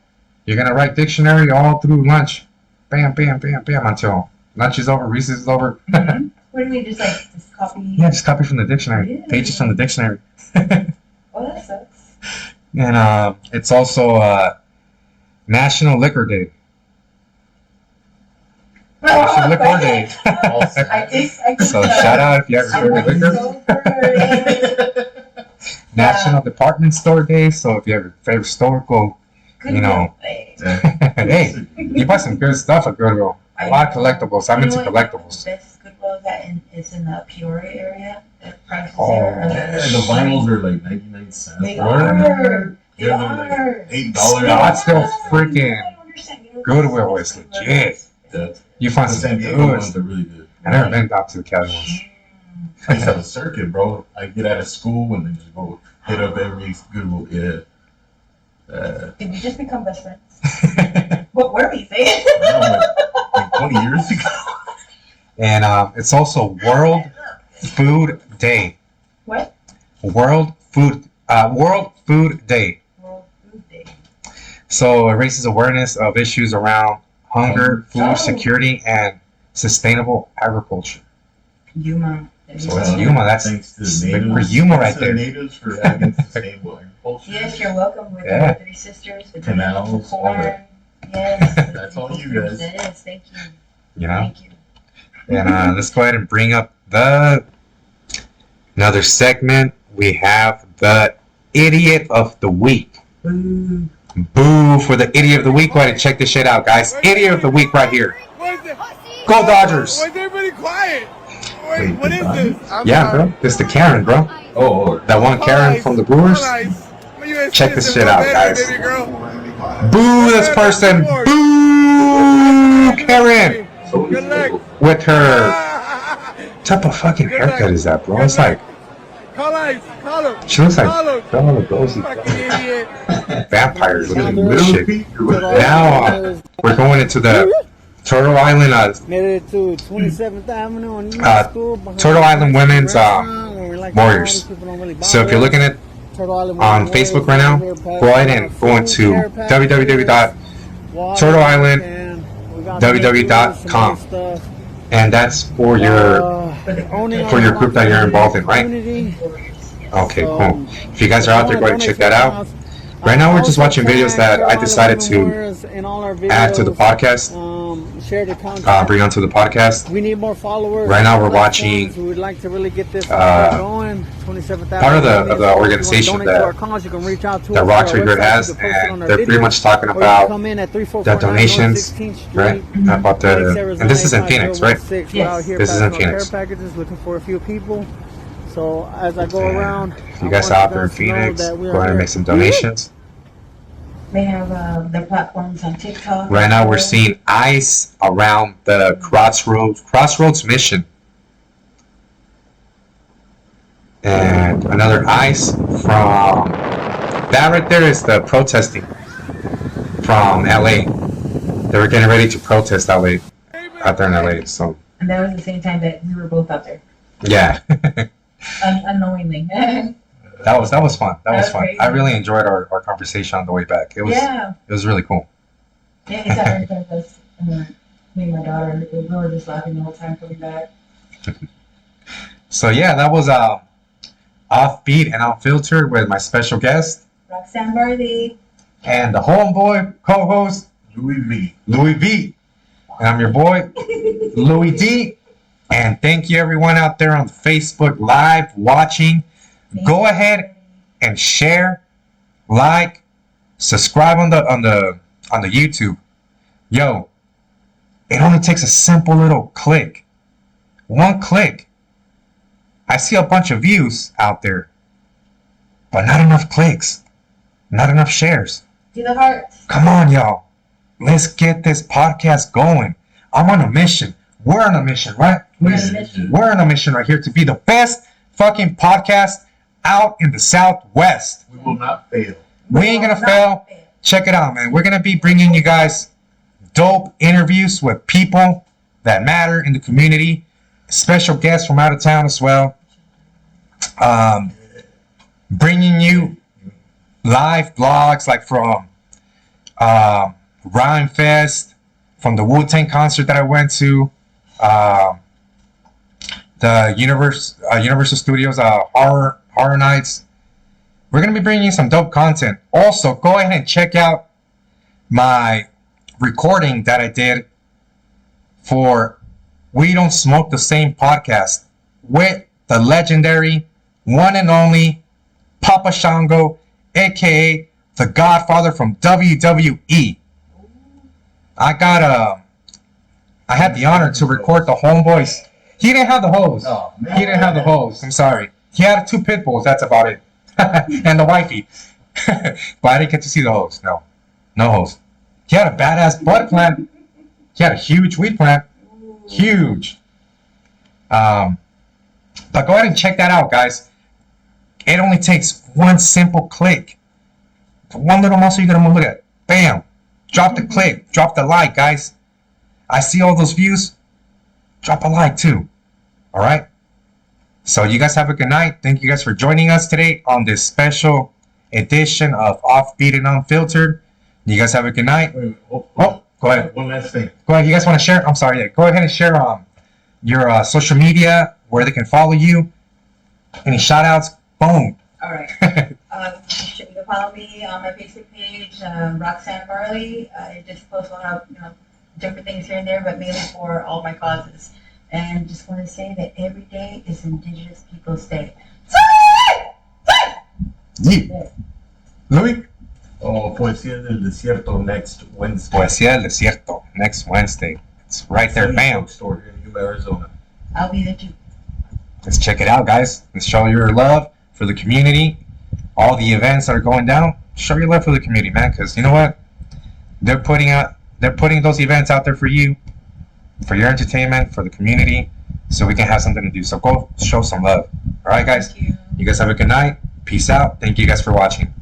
[SPEAKER 1] you're gonna write dictionary all through lunch, bam, bam, bam, bam, until lunch is over, recess is over.
[SPEAKER 2] Mhm. What do you mean, just copy?
[SPEAKER 1] Yeah, just copy from the dictionary,
[SPEAKER 2] Yeah.
[SPEAKER 1] pages from the dictionary.
[SPEAKER 2] Oh, that sucks.
[SPEAKER 1] And it's also National Liquor Day. National Liquor Day.
[SPEAKER 2] I think
[SPEAKER 1] So shout out if you have your favorite liquor. National Department Store Day. So if you have your favorite store, go. You know. Hey, you buy some good stuff at Goodwill. A lot of collectibles. I'm into collectibles.
[SPEAKER 2] The best Goodwill is in the Peoria area. The prices
[SPEAKER 1] Oh,
[SPEAKER 2] there are
[SPEAKER 3] Yeah, the vinyls are like 99 cents.
[SPEAKER 2] They
[SPEAKER 3] bro.
[SPEAKER 2] are. They
[SPEAKER 3] Yeah,
[SPEAKER 2] are.
[SPEAKER 3] they're like $8.
[SPEAKER 1] No, that's still freaking
[SPEAKER 2] I don't understand. You know,
[SPEAKER 1] Goodwill is legit.
[SPEAKER 3] Yeah.
[SPEAKER 1] You find
[SPEAKER 3] The
[SPEAKER 1] some
[SPEAKER 3] San Diego
[SPEAKER 1] good.
[SPEAKER 3] ones are really good.
[SPEAKER 1] I never been out to the Cali ones.
[SPEAKER 2] Mm.
[SPEAKER 3] I used to have a circuit, bro. I get out of school and then just go hit up every Goodwill. Yeah.
[SPEAKER 2] Did we just become best friends? What were we saying?
[SPEAKER 3] Like 20 years ago.
[SPEAKER 1] And it's also World Food Day.
[SPEAKER 2] What?
[SPEAKER 1] World Food Day.
[SPEAKER 2] World Food Day.
[SPEAKER 1] So it raises awareness of issues around hunger, food
[SPEAKER 2] Oh.
[SPEAKER 1] security, and sustainable agriculture.
[SPEAKER 2] Yuma.
[SPEAKER 1] So it's Yuma. That's
[SPEAKER 3] thanks to
[SPEAKER 1] it's
[SPEAKER 3] the
[SPEAKER 1] big
[SPEAKER 3] natives.
[SPEAKER 1] for Yuma right
[SPEAKER 3] Thanks to
[SPEAKER 1] there.
[SPEAKER 3] the natives for having sustainable agriculture.
[SPEAKER 2] Yes, you're welcome with
[SPEAKER 1] Yeah.
[SPEAKER 2] our three sisters. With
[SPEAKER 3] Canals,
[SPEAKER 2] the
[SPEAKER 3] all
[SPEAKER 2] corn.
[SPEAKER 3] that.
[SPEAKER 2] Yes.
[SPEAKER 3] That's all you guys.
[SPEAKER 2] That is. Thank you.
[SPEAKER 1] You know.
[SPEAKER 2] Thank you.
[SPEAKER 1] And let's go ahead and bring up another segment. We have the Idiot of the Week.
[SPEAKER 2] Boo.
[SPEAKER 1] Boo for the idiot of the week. Go ahead and check this shit out, guys. Idiot of the week right here. Go Dodgers.
[SPEAKER 5] Why is everybody quiet?
[SPEAKER 3] Wait,
[SPEAKER 5] What is this?
[SPEAKER 1] Yeah, bro. This is the Karen, bro.
[SPEAKER 3] Oh,
[SPEAKER 1] That one Karen from the Brewers. Check this shit out, guys. Boo this person. Boo Karen.
[SPEAKER 5] Good luck.
[SPEAKER 1] With her. What type of fucking haircut is that, bro? It's like,
[SPEAKER 5] Call ice. Call him.
[SPEAKER 1] she looks like
[SPEAKER 5] Call him.
[SPEAKER 1] Bella Lugosi.
[SPEAKER 5] Fucking idiot.
[SPEAKER 1] Vampires looking at this shit. Now we're going into the Turtle Island,
[SPEAKER 6] Made it to 27th Avenue on
[SPEAKER 1] Turtle Island Women's Warriors. So if you're looking at on Facebook right now, go ahead and go into www.turtleisland.www.com, and that's for your group that you're involved in, right? Okay, cool. If you guys are out there, go ahead and check that out. Right now, we're just watching videos that I decided to add to the podcast.
[SPEAKER 6] Share the content.
[SPEAKER 1] Bring onto the podcast.
[SPEAKER 6] We need more followers.
[SPEAKER 1] Right now we're watching
[SPEAKER 6] We would like to really get this going. 27th
[SPEAKER 1] part of the organization that Rock Trigger has, and they're pretty much talking about the donations, right? About the, and this is in Phoenix, right?
[SPEAKER 2] Yes.
[SPEAKER 1] This is in Phoenix.
[SPEAKER 6] Packages, looking for a few people. So as I go around,
[SPEAKER 1] If you guys are out there in Phoenix, go ahead and make some donations.
[SPEAKER 2] They have their platforms on TikTok.
[SPEAKER 1] Right now we're seeing ice around the Crossroads mission. And another ice from that right there is the protesting from LA. They were getting ready to protest out there in LA. So
[SPEAKER 2] And that was the same time that we were both out there,
[SPEAKER 1] yeah.
[SPEAKER 2] unknowingly.
[SPEAKER 1] That was fun. That was fun.
[SPEAKER 2] Crazy.
[SPEAKER 1] I really enjoyed our conversation on the way back. It was really cool.
[SPEAKER 2] Yeah, it's out there with us. Me and my daughter, we were just laughing the whole time coming back.
[SPEAKER 1] So yeah, that was Offbeat and Unfiltered with my special guest
[SPEAKER 2] Roxanne Barley.
[SPEAKER 1] and the homeboy co-host Louis V. And I'm your boy Louis D. And thank you everyone out there on Facebook Live watching. Go ahead and share, like, subscribe on the YouTube. Yo, it only takes a simple little click. One click. I see a bunch of views out there, but not enough clicks, not enough shares.
[SPEAKER 2] Do the hearts.
[SPEAKER 1] Come on, y'all. Let's get this podcast going. I'm on a mission. We're on a mission, right?
[SPEAKER 2] We're on a mission.
[SPEAKER 1] We're on a mission right here to be the best fucking podcast out in the Southwest.
[SPEAKER 3] we will not fail.
[SPEAKER 1] We ain't gonna fail. Check it out, man. We're gonna be bringing you guys dope interviews with people that matter in the community. Special guests from out of town as well. Bringing you live blogs like from Rhyme Fest, from the Wu-Tang concert that I went to, the Universal Studios Horror Nights. We're going to be bringing you some dope content. Also, go ahead and check out my recording that I did for We Don't Smoke the Same podcast with the legendary, one and only Papa Shango, aka the Godfather from WWE. I had the honor to record the homeboys. He didn't have the hose.
[SPEAKER 3] Oh, man.
[SPEAKER 1] He didn't have the hose. I'm sorry. He had 2 pit bulls. That's about it. And the wifey. But I didn't get to see the hose. No hose. He had a badass bud plant. He had a huge weed plant. Huge. But go ahead and check that out, guys. It only takes one simple click. One little muscle you're gonna look at. Bam. Drop the click. Drop the like, guys. I see all those views. Drop a like too. Alright? So you guys have a good night. Thank you guys for joining us today on this special edition of Offbeat and Unfiltered. You guys have a good night.
[SPEAKER 3] Wait,
[SPEAKER 1] Oh, go ahead.
[SPEAKER 3] One last thing.
[SPEAKER 1] Go ahead. You guys want to share? I'm sorry. Yeah. Go ahead and share your social media, where they can follow you. Any shout outs? Boom.
[SPEAKER 2] All right. You can follow me on my Facebook page, Roxanne Barley. I just post a lot of different things here and there, but mainly for all my causes. And just want to say that every day is Indigenous Peoples Day.
[SPEAKER 1] Yeah. Louis?
[SPEAKER 3] Oh, Poesía del Desierto next Wednesday.
[SPEAKER 1] Poesía del Desierto next Wednesday. It's right there, bam.
[SPEAKER 3] Bookstore here in Yuma, Arizona.
[SPEAKER 2] I'll be there too.
[SPEAKER 1] Let's check it out, guys. Let's show your love for the community. All the events that are going down. Show your love for the community, man. Because you know what? They're putting those events out there for you, for your entertainment, for the community, so we can have something to do. So go show some love. All right, guys.
[SPEAKER 2] Thank you.
[SPEAKER 1] You guys have a good night. Peace out. Thank you guys for watching.